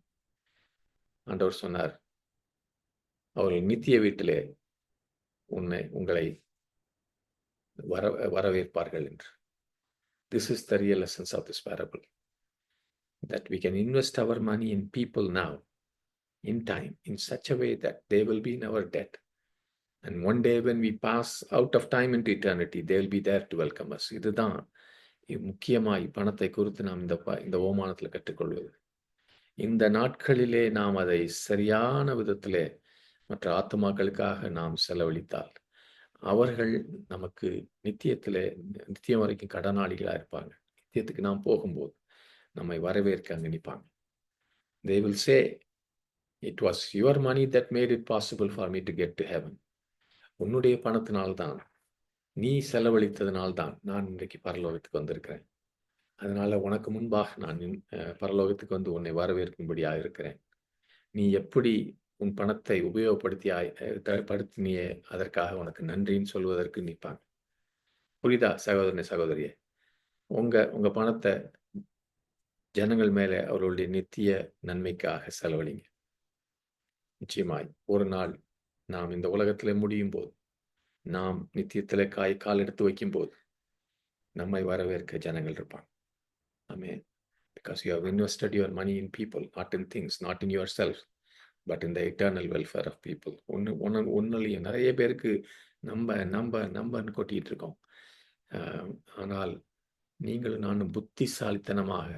ஆண்டவர் சொன்னார், அவர்கள் நித்திய வீட்டிலே உங்களை வரவேற்பார்கள் என்று. This is the real essence of this parable. That we can invest our money in people now, in time, in such a way that they will be in our debt. And one day when we pass out of time into eternity, they will be there to welcome us. இதுதான் முக்கியமாய் பணத்தை குறித்து நாம் இந்த ஓமானத்துல கற்றுக்கொள்வது. இந்த நாட்களிலே நாம் அதை சரியான விதத்திலே மற்ற ஆத்துமாக்களுக்காக நாம் செலவழித்தால் அவர்கள் நமக்கு நித்தியம் வரைக்கும் கடனாளிகளா இருப்பாங்க. நித்தியத்துக்கு நாம் போகும்போது நம்மை வரவேற்க நினைப்பாங்க. They will say, it was your money that made it possible for me to get to heaven. உன்னுடைய பணத்தினால்தான், நீ செலவழித்ததினால்தான் நான் இன்றைக்கு பரலோகத்துக்கு வந்திருக்கிறேன். அதனால உனக்கு முன்பாக நான் பரலோகத்துக்கு வந்து உன்னை வரவேற்கும்படியாக இருக்கிறேன். நீ எப்படி உன் பணத்தை உபயோகப்படுத்தினியே அதற்காக உனக்கு நன்றின்னு சொல்வதற்கு நிற்பாங்க. புரியுதா சகோதரனே, சகோதரியே? உங்க பணத்தை ஜனங்கள் மேலே அவர்களுடைய நித்திய நன்மைக்காக செலவழிங்க. நிச்சயமாய் ஒரு நாள் நாம் இந்த உலகத்திலே முடியும் போது, நாம் நித்தியத்திலே கால் எடுத்து வைக்கும் போது நம்மை வரவேற்க ஜனங்கள் இருப்பாங்க. ஆமென். Because you have invested your money in people, not in things, not in yourself, but in the eternal welfare of people. ஒன்னுலையும் நிறைய பேருக்கு நம்பன்னு கொட்டிட்டு இருக்கோம். ஆனால் நீங்களும் நானும் புத்திசாலித்தனமாக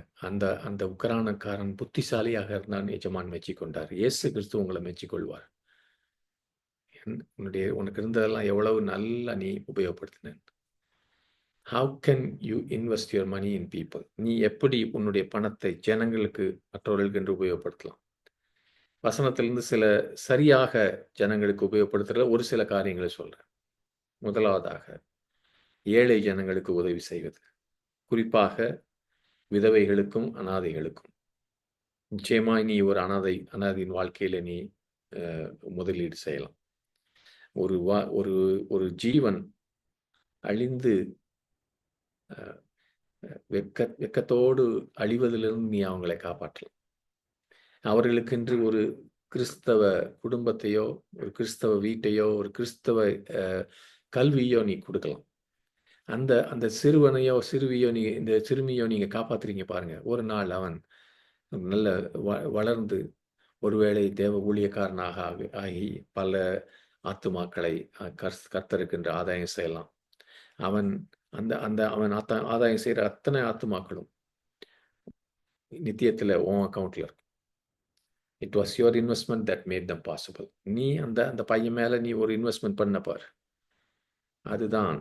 அந்த உக்கிரானக்காரன் புத்திசாலியாக இருந்தான் எஜமான் மெச்சிக்கொண்டார். இயேசு கிறிஸ்து உங்களை மெச்சிக்கொள்வார். உனக்கு இருந்ததெல்லாம் எவ்வளவு நல்லா நீ உபயோகப்படுத்தின. How can you invest your money in people? நீ எப்படி உன்னுடைய பணத்தை ஜனங்களுக்கு, மற்றவர்களுக்கு என்று உபயோகப்படுத்தலாம்? வசனத்திலிருந்து சில சரியாக ஜனங்களுக்கு உபயோகப்படுத்துகிற ஒரு சில காரியங்களை சொல்றேன். முதலாவதாக, ஏழை ஜனங்களுக்கு உதவி செய்வது, குறிப்பாக விதவைகளுக்கும் அனாதைகளுக்கும். நிச்சயமாய் நீ ஒரு அனாதையின் வாழ்க்கையில நீ முதலீடு செய்யலாம். ஒரு ஜீவன் அழிந்து வெக்கத்தோடு அழிவதிலிருந்து நீ அவங்களை காப்பாற்றலாம். அவர்களுக்கென்று ஒரு கிறிஸ்தவ குடும்பத்தையோ, ஒரு கிறிஸ்தவ வீட்டையோ, ஒரு கிறிஸ்தவ கல்வியோ நீ கொடுக்கலாம். அந்த அந்த சிறுவனையோ சிறுவியோ இந்த சிறுமியோ நீங்கள் காப்பாற்றுறீங்க பாருங்க. ஒரு நாள் அவன் நல்ல வளர்ந்து ஒருவேளை தேவ ஊழியக்காரனாக ஆகி பல ஆத்துமாக்களை கர்த்தருக்கென்று ஆதாயம் செய்யலாம். அவன் அந்த அந்த அவன் ஆதாயம் செய்கிற அத்தனை ஆத்துமாக்களும் நித்தியத்தில் உன் அக்கௌண்ட்ல இருக்கும். It was your investment that made them possible. நீ அந்த அந்த பையன் மேலே நீ ஒரு இன்வெஸ்ட்மெண்ட் பண்ண பார். அதுதான்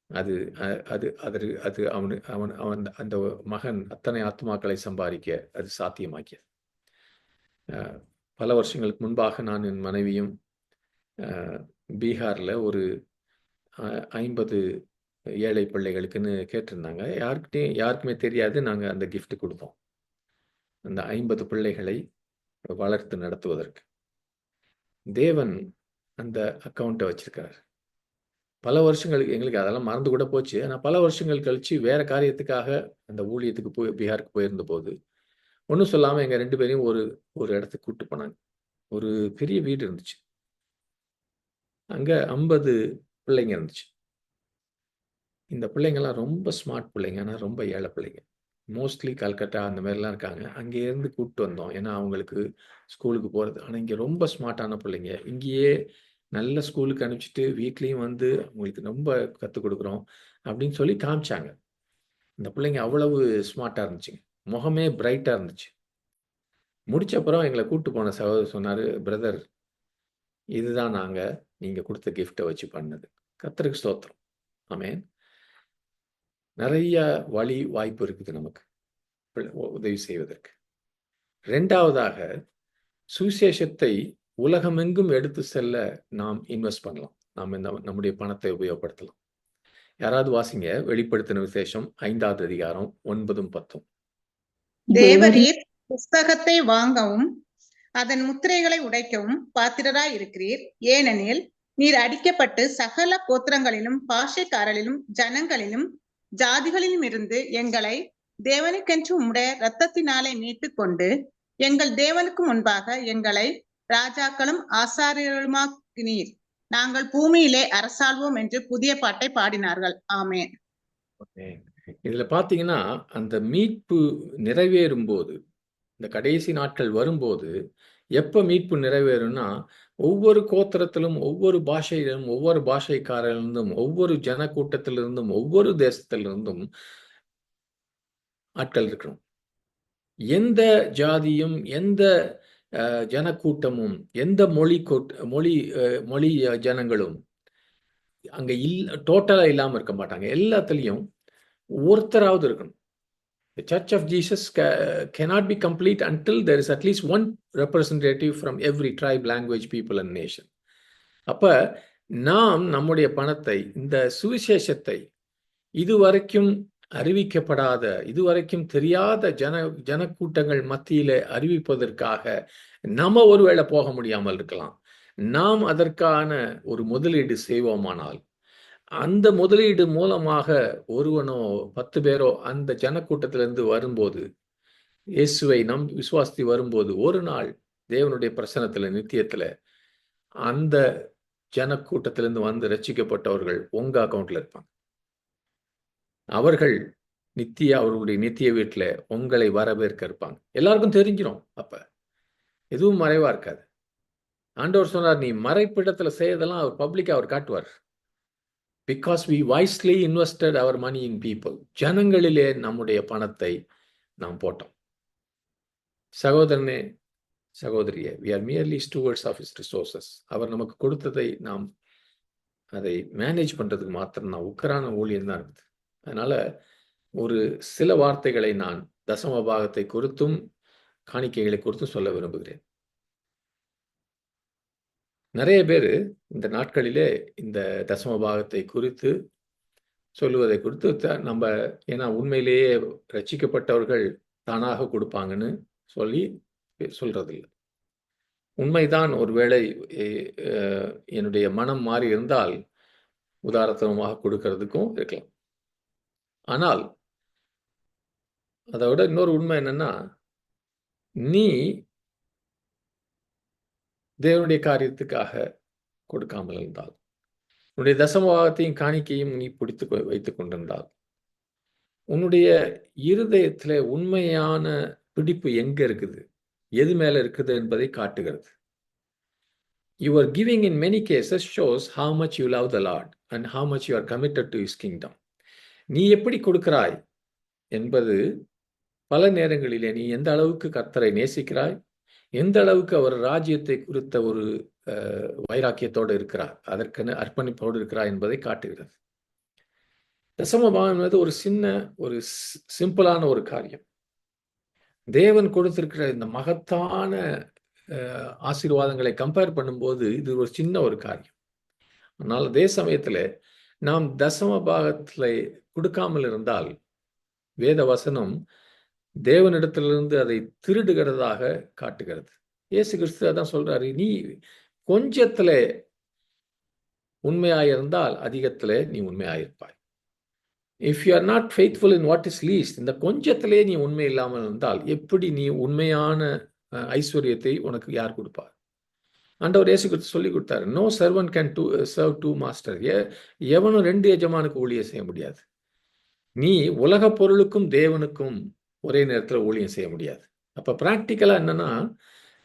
அது அது அது அது அவனு அவன் அவன் அந்த மகன் அத்தனை ஆத்மாக்களை சம்பாதிக்க அது சாத்தியமாக்கிய. பல வருஷங்களுக்கு முன்பாக நான் என் மனைவியும் பீகாரில் ஒரு 50 ஏழை பிள்ளைகளுக்குன்னு கேட்டிருந்தாங்க. யாருக்குமே தெரியாது. நாங்கள் அந்த கிஃப்ட் கொடுத்தோம், அந்த 50 பிள்ளைகளை வளர்த்து நடத்துவதற்கு. தேவன் அந்த அக்கௌண்ட்டை வச்சிருக்கிறார். பல வருஷங்களுக்கு எங்களுக்கு அதெல்லாம் மறந்து கூட போச்சு. ஆனால் பல வருஷங்கள் கழித்து வேறு காரியத்துக்காக அந்த ஊழியத்துக்கு பீகாருக்கு போயிருந்த போது ஒன்றும் சொல்லாமல் எங்கள் 2 பேரையும் ஒரு இடத்துக்கு கூப்பிட்டு போனாங்க. ஒரு பெரிய வீடு இருந்துச்சு. அங்கே 50 பிள்ளைங்க இருந்துச்சு. இந்த பிள்ளைங்கள்லாம் ரொம்ப ஸ்மார்ட் பிள்ளைங்க, ஆனால் ரொம்ப ஏழை பிள்ளைங்க. மோஸ்ட்லி கல்கட்டா அந்த மாதிரிலாம் இருக்காங்க. அங்கேருந்து கூப்பிட்டு வந்தோம், ஏன்னா அவங்களுக்கு ஸ்கூலுக்கு போகிறது. ஆனால் இங்கே ரொம்ப ஸ்மார்ட்டான பிள்ளைங்க. இங்கேயே நல்ல ஸ்கூலுக்கு அனுப்பிச்சிட்டு வீட்லேயும் வந்து அவங்களுக்கு ரொம்ப கற்றுக் கொடுக்குறோம் அப்படின்னு சொல்லி காமிச்சாங்க. இந்த பிள்ளைங்க அவ்வளவு ஸ்மார்ட்டாக இருந்துச்சுங்க. முகமே பிரைட்டாக இருந்துச்சு. முடிச்ச அப்புறம் எங்களை கூப்பிட்டு போன சகோதரர் சொன்னார், பிரதர், இதுதான் நாங்கள் நீங்கள் கொடுத்த கிஃப்டை வச்சு பண்ணது. கர்த்தருக்கு ஸ்தோத்திரம். ஆமென். நிறைய வழி வாய்ப்பு இருக்குது நமக்கு உதவி செய்வதற்கு. 2வதாக, சுவிசேஷத்தை உலகமெங்கும் எடுத்து செல்ல நாம் இன்வெஸ்ட் பண்ணலாம். நாம் நம்முடைய பணத்தை உபயோகப்படுத்தலாம். யாராவது வாசிங்க வெளிப்படுத்தின விசேஷம் 5வது அதிகாரம் 9, 10. தேவரீர் புஸ்தகத்தை வாங்கவும் அதன் முத்திரைகளை உடைக்கவும் பாத்திரராய் இருக்கிறீர். ஏனெனில் நீர் அடிக்கப்பட்டு சகல கோத்திரங்களிலும் பாஷைக்காரரிலும் ஜனங்களிலும் ஜாதிகளிலும் இருந்து எங்களை தேவனுக்கென்று உம்முடைய இரத்தத்தினாலே மீட்டு கொண்டு எங்கள் தேவனுக்கு முன்பாக எங்களை ராஜாக்களும் ஆசாரியர்களுமாக்கினீர். நாங்கள் பூமியிலே அரசாள்வோம் என்று புதிய பாட்டை பாடினார்கள். ஆமென். இதுல பாத்தீங்கன்னா, அந்த மீட்பு நிறைவேறும் போது, இந்த கடைசி நாட்கள் வரும்போது எப்ப மீட்பு நிறைவேறும்னா, ஒவ்வொரு கோத்திரத்திலும், ஒவ்வொரு பாஷையிலும், ஒவ்வொரு பாஷைக்காரிலிருந்தும், ஒவ்வொரு ஜன கூட்டத்திலிருந்தும், ஒவ்வொரு தேசத்திலிருந்தும் ஆட்கள் இருக்கணும். எந்த ஜாதியும், எந்த ஜனக்கூட்டமும், எந்த மொழி ஜனங்களும் அங்க டோட்டலா இல்லாம இருக்க மாட்டாங்க. எல்லாத்துலயும் ஒருத்தராவது இருக்கணும். The Church of Jesus cannot be complete until there is at least one representative from every tribe, language, people and nation. அப்ப நாம் நம்முடைய பணத்தை, இந்த சுவிசேஷத்தை இதுவரைக்கும் அறிவிக்கப்படாத, இதுவரைக்கும் தெரியாத ஜனக்கூட்டங்கள் மத்தியிலே அறிவிப்பதற்காக நம்ம ஒருவேளை போக முடியாமல் இருக்கலாம். நாம் அதற்கான ஒரு முதலீடு செய்வோமானால், அந்த முதலீடு மூலமாக ஒருவனோ 10 பேரோ அந்த ஜனக்கூட்டத்திலிருந்து வரும்போது, இயேசுவை நம் விசுவாசித்து வரும்போது, ஒரு நாள் தேவனுடைய பிரசன்னத்துல, நித்தியத்துல அந்த ஜனக்கூட்டத்திலிருந்து வந்து ரட்சிக்கப்பட்டவர்கள் உங்க அக்கௌண்ட்ல இருப்பாங்க. அவர்கள் அவர்களுடைய நித்திய வீட்டுல உங்களை வரவேற்க இருப்பாங்க. எல்லாருக்கும் தெரிஞ்சிடும். அப்ப எதுவும் மறைவா இருக்காது. ஆண்டவர் சொன்னார், நீ மறைப்பிடத்துல செய்யறதெல்லாம் அவர் பப்ளிக்கா அவர் காட்டுவார். Because we wisely invested our money in people. ஜனங்களிலே நம்முடைய பணத்தை நாம் போட்டோம். சகோதரனே, சகோதரியே, we are merely stewards of his resources. அவர் நமக்கு கொடுத்ததை நாம் அதை மேனேஜ் பண்றதுக்கு மாத்திரம் நான் உக்கரான ஊழியம் தான் இருக்குது. அதனால ஒரு சில வார்த்தைகளை நான் தசம பாகத்தை குறித்தும் காணிக்கைகளை குறித்தும் சொல்ல விரும்புகிறேன். நிறைய பேர் இந்த நாட்களிலே இந்த தசம பாகத்தை குறித்து சொல்லுவதை குறித்து நம்ம, ஏன்னா உண்மையிலேயே ரட்சிக்கப்பட்டவர்கள் தானாக கொடுப்பாங்கன்னு சொல்றதில்லை. உண்மைதான். ஒருவேளை என்னுடைய மனம் மாறி இருந்தால் உதாரணமாக கொடுக்கறதுக்கும் இருக்கலாம். ஆனால் அதை விட இன்னொரு உண்மை என்னன்னா, நீ தேவனுடைய காரியத்துக்காக கொடுக்காமல் இருந்தால், உன்னுடைய தசமபாகத்தையும் காணிக்கையும் நீ பிடித்து வைத்துக் கொண்டிருந்தால், உன்னுடைய இருதயத்துல உண்மையான பிடிப்பு எங்க இருக்குது, எது மேல இருக்குது என்பதை காட்டுகிறது. Your giving in many cases shows how much you love the Lord and how much you are committed to His kingdom. நீ எப்படி கொடுக்கிறாய் என்பது பல நேரங்களிலே நீ எந்த அளவுக்கு கர்த்தரை நேசிக்கிறாய், எந்த அளவுக்கு அவர் ராஜ்யத்தை குறித்த ஒரு வைராக்கியத்தோடு இருக்கிறார், அதற்கென அர்ப்பணிப்போடு இருக்கிறார் என்பதை காட்டுகிறது. தசமபாகம் என்பது ஒரு சிம்பிளான ஒரு காரியம். தேவன் கொடுத்திருக்கிற இந்த மகத்தான ஆசீர்வாதங்களை கம்பேர் பண்ணும்போது இது ஒரு சின்ன ஒரு காரியம். ஆனால் அதே சமயத்துல நாம் தசமபாகத்துல கொடுக்காமல் இருந்தால் வேத வசனம் தேவனிடத்திலிருந்து அதை திருடுகிறதாக காட்டுகிறது. இயேசு கிறிஸ்து அதான் சொல்றாரு, நீ கொஞ்சத்துல உண்மையாயிருந்தால் அதிகத்திலே நீ உண்மையாயிருப்பாய். If you are not faithful in what is least, இந்த கொஞ்சத்திலே நீ உண்மை இல்லாமல் இருந்தால் எப்படி நீ உண்மையான ஐஸ்வர்யத்தை உனக்கு யார் கொடுப்பார்? ஆண்டவர் இயேசு கிறிஸ்து சொல்லி கொடுத்தாரு, no servant can serve two master. எவனும் 2 எஜமானுக்கு ஊழியம் செய்ய முடியாது. நீ உலக பொருளுக்கும் தேவனுக்கும் ஒரே நேரத்தில் ஊழியம் செய்ய முடியாது. அப்ப பிராக்டிக்கலா என்னன்னா,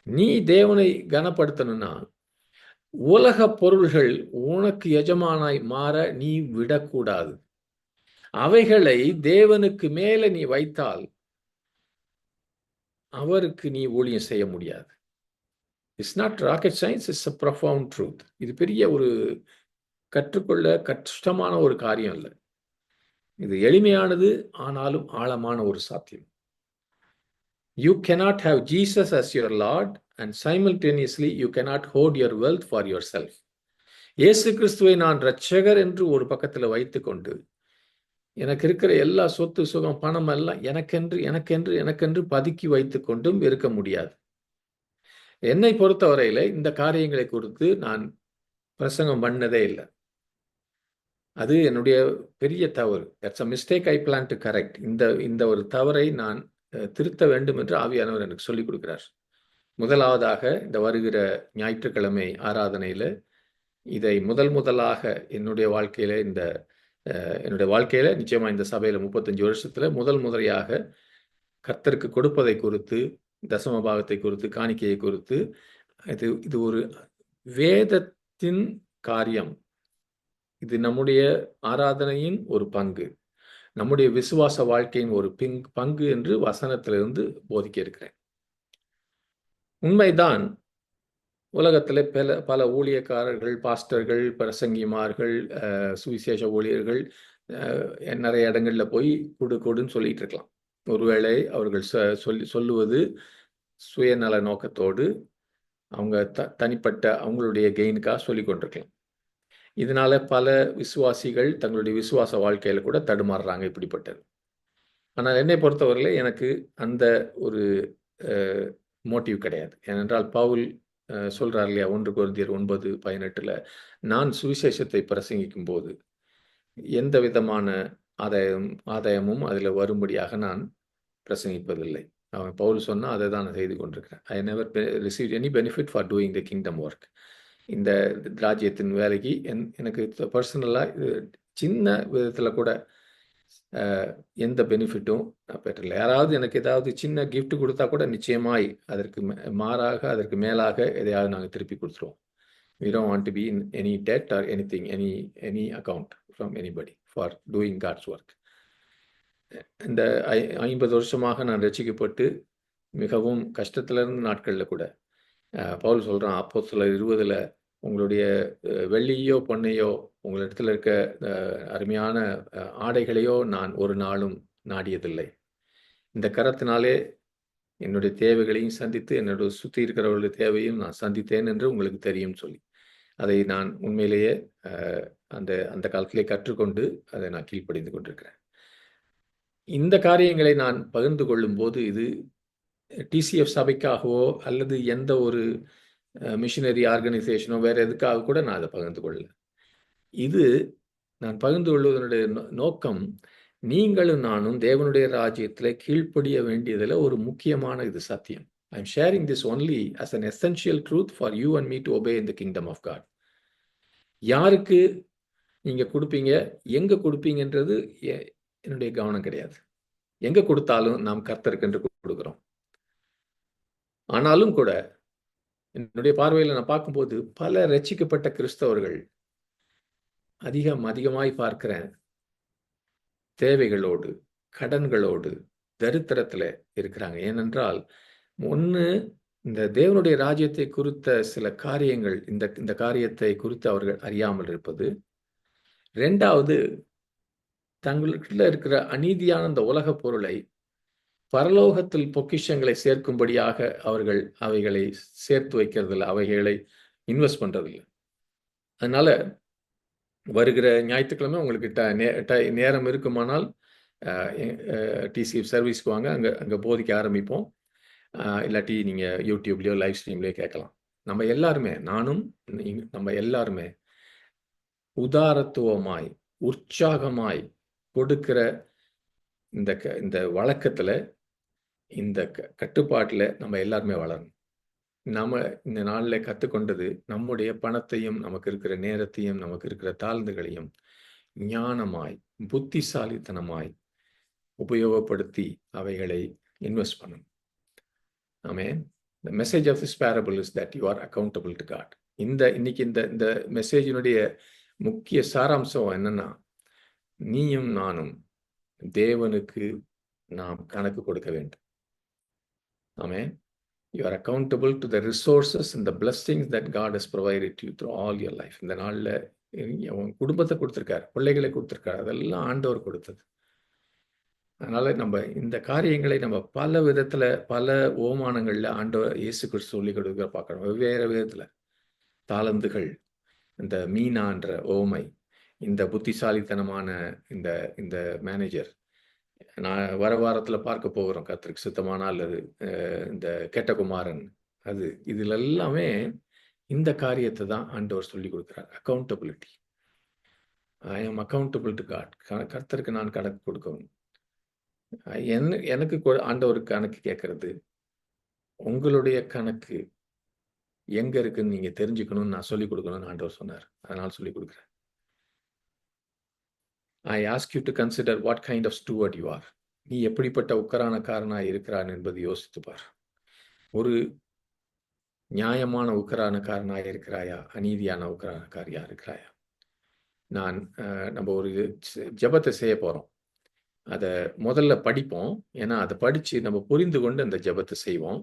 நீ தேவனை கனப்படுத்தணும்னா உலக பொருள்கள் உனக்கு எஜமானாய் மாற நீ விடக்கூடாது. அவைகளை தேவனுக்கு மேல நீ வைத்தால் அவருக்கு நீ ஊழியம் செய்ய முடியாது. It's not rocket science, it's a profound truth. இது பெரிய ஒரு கற்றுக்கொள்ள கஷ்டமான ஒரு காரியம் இல்லை. இது எளிமையானது, ஆனாலும் ஆழமான ஒரு சாத்தியம். You cannot have Jesus as your Lord and simultaneously you cannot hoard your wealth for yourself. இயேசு கிறிஸ்துவை நான் இரட்சகர் என்று ஒரு பக்கத்தில் வைத்துக்கொண்டு எனக்கு இருக்கிற எல்லா சொத்து சுகம் பணம் எல்லாம் எனக்கென்று பதுக்கி வைத்து கொண்டும் இருக்க முடியாது. என்னை பொறுத்தவரையில இந்த காரியங்களை குறித்து நான் பிரசங்கம் பண்ணதே இல்லை. அது என்னுடைய பெரிய தவறு. That's a mistake I plan to correct. இந்த ஒரு தவறை நான் திருத்த வேண்டும் என்று ஆவியானவர் எனக்கு சொல்லிக் கொடுக்கிறார். முதலாவதாக இந்த வருகிற ஞாயிற்றுக்கிழமை ஆராதனையில இதை முதலாக என்னுடைய வாழ்க்கையில நிச்சயமா இந்த சபையில 35 வருஷத்துல முதலையாக கர்த்தருக்கு கொடுப்பதை குறித்து, தசம பாகத்தை குறித்து, காணிக்கையை குறித்து, இது ஒரு வேதத்தின் காரியம். இது நம்முடைய ஆராதனையின் ஒரு பங்கு, நம்முடைய விசுவாச வாழ்க்கையின் ஒரு பங்கு என்று வசனத்திலிருந்து போதிக்க இருக்கிறேன். உண்மைதான், உலகத்தில் பல ஊழியக்காரர்கள், பாஸ்டர்கள், பிரசங்கிமார்கள், சுவிசேஷ ஊழியர்கள் நிறைய இடங்கள்ல போய் கொடுன்னு சொல்லிட்டு இருக்கலாம். ஒருவேளை அவர்கள் சொல்லுவது சுயநல நோக்கத்தோடு அவங்க தனிப்பட்ட அவங்களுடைய கெயினுக்காக சொல்லி கொண்டிருக்கலாம். இதனால பல விசுவாசிகள் தங்களுடைய விசுவாச வாழ்க்கையில கூட தடுமாறுறாங்க இப்படிப்பட்டது. ஆனால் என்னை பொறுத்தவரையில எனக்கு அந்த ஒரு மோட்டிவ் கிடையாது. ஏனென்றால் பவுல் சொல்றார் இல்லையா, 1 கொரிந்தியர் 9:18, நான் சுவிசேஷத்தை பிரசங்கிக்கும் போது எந்த விதமான ஆதாயமும் அதில் வரும்படியாக நான் பிரசங்கிப்பதில்லை. அவன் பவுல் சொன்னா அதை தான் நான் செய்து கொண்டிருக்கிறேன். I never receive any benefit for doing the kingdom work. இந்த ராஜ்யத்தின் வேலைக்கு எனக்கு பர்சனலாக சின்ன விதத்தில் கூட எந்த பெனிஃபிட்டும் நான் பெற்றல. யாராவது எனக்கு ஏதாவது சின்ன கிஃப்ட் கொடுத்தா கூட நிச்சயமாய் அதற்கு மாறாக அதற்கு மேலாக எதையாவது நாங்கள் திருப்பி கொடுத்துருவோம். We don't want to be in any debt or anything, any account from anybody for doing God's work. இந்த 50 வருஷமாக நான் ரட்சிக்கப்பட்டு மிகவும் கஷ்டத்திலிருந்து நாட்களில் கூட பவுல் சொல்கிறான், அப்போஸ்தலர் 20 உங்களுடைய வெள்ளியோ பொன்னையோ உங்களிடத்தில் இருக்க அருமையான ஆடைகளையோ நான் ஒரு நாளும் நாடியதில்லை. இந்த கரத்தினாலே என்னுடைய தேவைகளையும் சந்தித்து என்னோட சுற்றி இருக்கிறவர்களுடைய தேவையும் நான் சந்தித்தேன் என்று உங்களுக்கு தெரியும் சொல்லி, அதை நான் உண்மையிலேயே அந்த காலத்திலே கற்றுக்கொண்டு அதை நான் கீழ்ப்படிந்து கொண்டிருக்கிறேன். இந்த காரியங்களை நான் பகிர்ந்து கொள்ளும் போது இது டிசிஎஃப் சபைக்காகவோ அல்லது எந்த ஒரு மிஷினரி ஆர்கனைசேஷனோ வேற எதுக்காக கூட நான் அதை பகிர்ந்து கொள்ளல. இது நான் பகிர்ந்து கொள்வதனுடைய நோக்கம், நீங்களும் நானும் தேவனுடைய ராஜ்யத்தில் கீழ்ப்படிய வேண்டியதில் ஒரு முக்கியமான இது சத்தியம். I am sharing this only as an essential truth for you and me to obey in the kingdom of God. யாருக்கு நீங்க கொடுப்பீங்க. எங்க கொடுப்பீங்கன்றது என்னுடைய கவனம் கிடையாது. எங்க கொடுத்தாலும் நாம் கர்த்தருக்கென்று கொடுக்கிறோம். ஆனாலும் கூட என்னுடைய பார்வையில நான் பார்க்கும்போது பல ரட்சிக்கப்பட்ட கிறிஸ்தவர்கள் அதிகமாய் பார்க்கிறேன். தேவைகளோடு, கடன்களோடு, தரித்திரத்துல இருக்கிறாங்க. ஏனென்றால், ஒண்ணு இந்த தேவனுடைய ராஜ்யத்தை குறித்த சில காரியங்கள், இந்த காரியத்தை குறித்து அவர்கள் அறியாமல் இருப்பது. 2வது, தங்களுக்குள்ள இருக்கிற அநீதியான இந்த உலகப் பொருளை பரலோகத்தில் பொக்கிஷங்களை சேர்க்கும்படியாக அவர்கள் அவைகளை சேர்த்து வைக்கிறதில்ல. அவைகளை இன்வெஸ்ட் பண்றதில்ல. அதனால வருகிற ஞாயிற்றுக்கிழமை உங்களுக்கு நேரம் இருக்குமானால் டிசிஎஃப் சர்வீஸ்க்கு வாங்க. அங்க போதிக்க ஆரம்பிப்போம். இல்லாட்டி நீங்க யூடியூப்லயோ லைவ் ஸ்ட்ரீம்லயோ கேட்கலாம். நம்ம எல்லாருமே, நானும் நம்ம எல்லாருமே உதாரத்துவமாய், உற்சாகமாய் கொடுக்கிற இந்த வழக்கத்துல, இந்த கட்டுப்பாட்டுல நம்ம எல்லாருமே வளரணும். நாம இந்த நாள்ல கத்துக்கொண்டது, நம்முடைய பணத்தையும், நமக்கு இருக்கிற நேரத்தையும், நமக்கு இருக்கிற தாழ்ந்துகளையும் ஞானமாய், புத்திசாலித்தனமாய் உபயோகப்படுத்தி அவைகளை இன்வெஸ்ட் பண்ணணும். ஆமென். The message of this parable is that you are accountable to God. இன்னைக்கு இந்த மெசேஜினுடைய முக்கிய சாராம்சம் என்னன்னா, நீயும் நானும் தேவனுக்கு நாம் கணக்கு கொடுக்க வேண்டும். ஆமென். You are accountable to the resources and the blessings that God has provided you through all your life. இந்த நாள்ல உன் குடும்பத்தை கொடுத்திருக்காரு, பிள்ளைகளை கொடுத்திருக்காரு, அதெல்லாம் ஆண்டவர் கொடுத்தது. அதனால நம்ம இந்த காரியங்களை நம்ம பல விதத்துல, பல ஓமானங்கள்ல ஆண்டவர் இயேசு கிறிஸ்து சொல்லி கொடுக்க பார்க்கணும். வெவ்வேறு விதத்துல தாளந்துகள், இந்த மீனான்ற ஓமை, இந்த புத்திசாலித்தனமான இந்த மேனேஜர், நான் வர வாரத்துல பார்க்க போகிறோம், கர்த்தருக்கு சித்தமானா, அல்லது இந்த கெட்ட குமாரன், இதுல எல்லாமே இந்த காரியத்தை தான் ஆண்டவர் சொல்லி கொடுக்கிறார். அக்கௌண்டபிலிட்டி. ஐ ஆம் அக்கௌண்டபிள் டு காட். கர்த்தருக்கு நான் கணக்கு கொடுக்கணும். எனக்கு ஆண்டவருக்கு கணக்கு கேட்கறது, உங்களுடைய கணக்கு எங்க இருக்குன்னு நீங்க தெரிஞ்சுக்கணும்னு நான் சொல்லிக் கொடுக்கணும்னு ஆண்டவர் சொன்னார். அதனால சொல்லிக் கொடுக்குறேன். I ask you to consider what kind of steward you are. நீ எப்படிப்பட்ட உக்கரானக்காரனாய் இருக்கிறான் என்பது யோசித்து பார். ஒரு நியாயமான உக்கரானக்காரனாய் இருக்கிறாயா, அநீதியான உக்கரானக்காரியா இருக்கிறாயா? நம்ம ஒரு ஜெபத்தை செய்ய போறோம். அதை முதல்ல படிப்போம். ஏன்னா அதை படிச்சு நம்ம புரிந்து கொண்டு அந்த ஜெபத்தை செய்வோம்.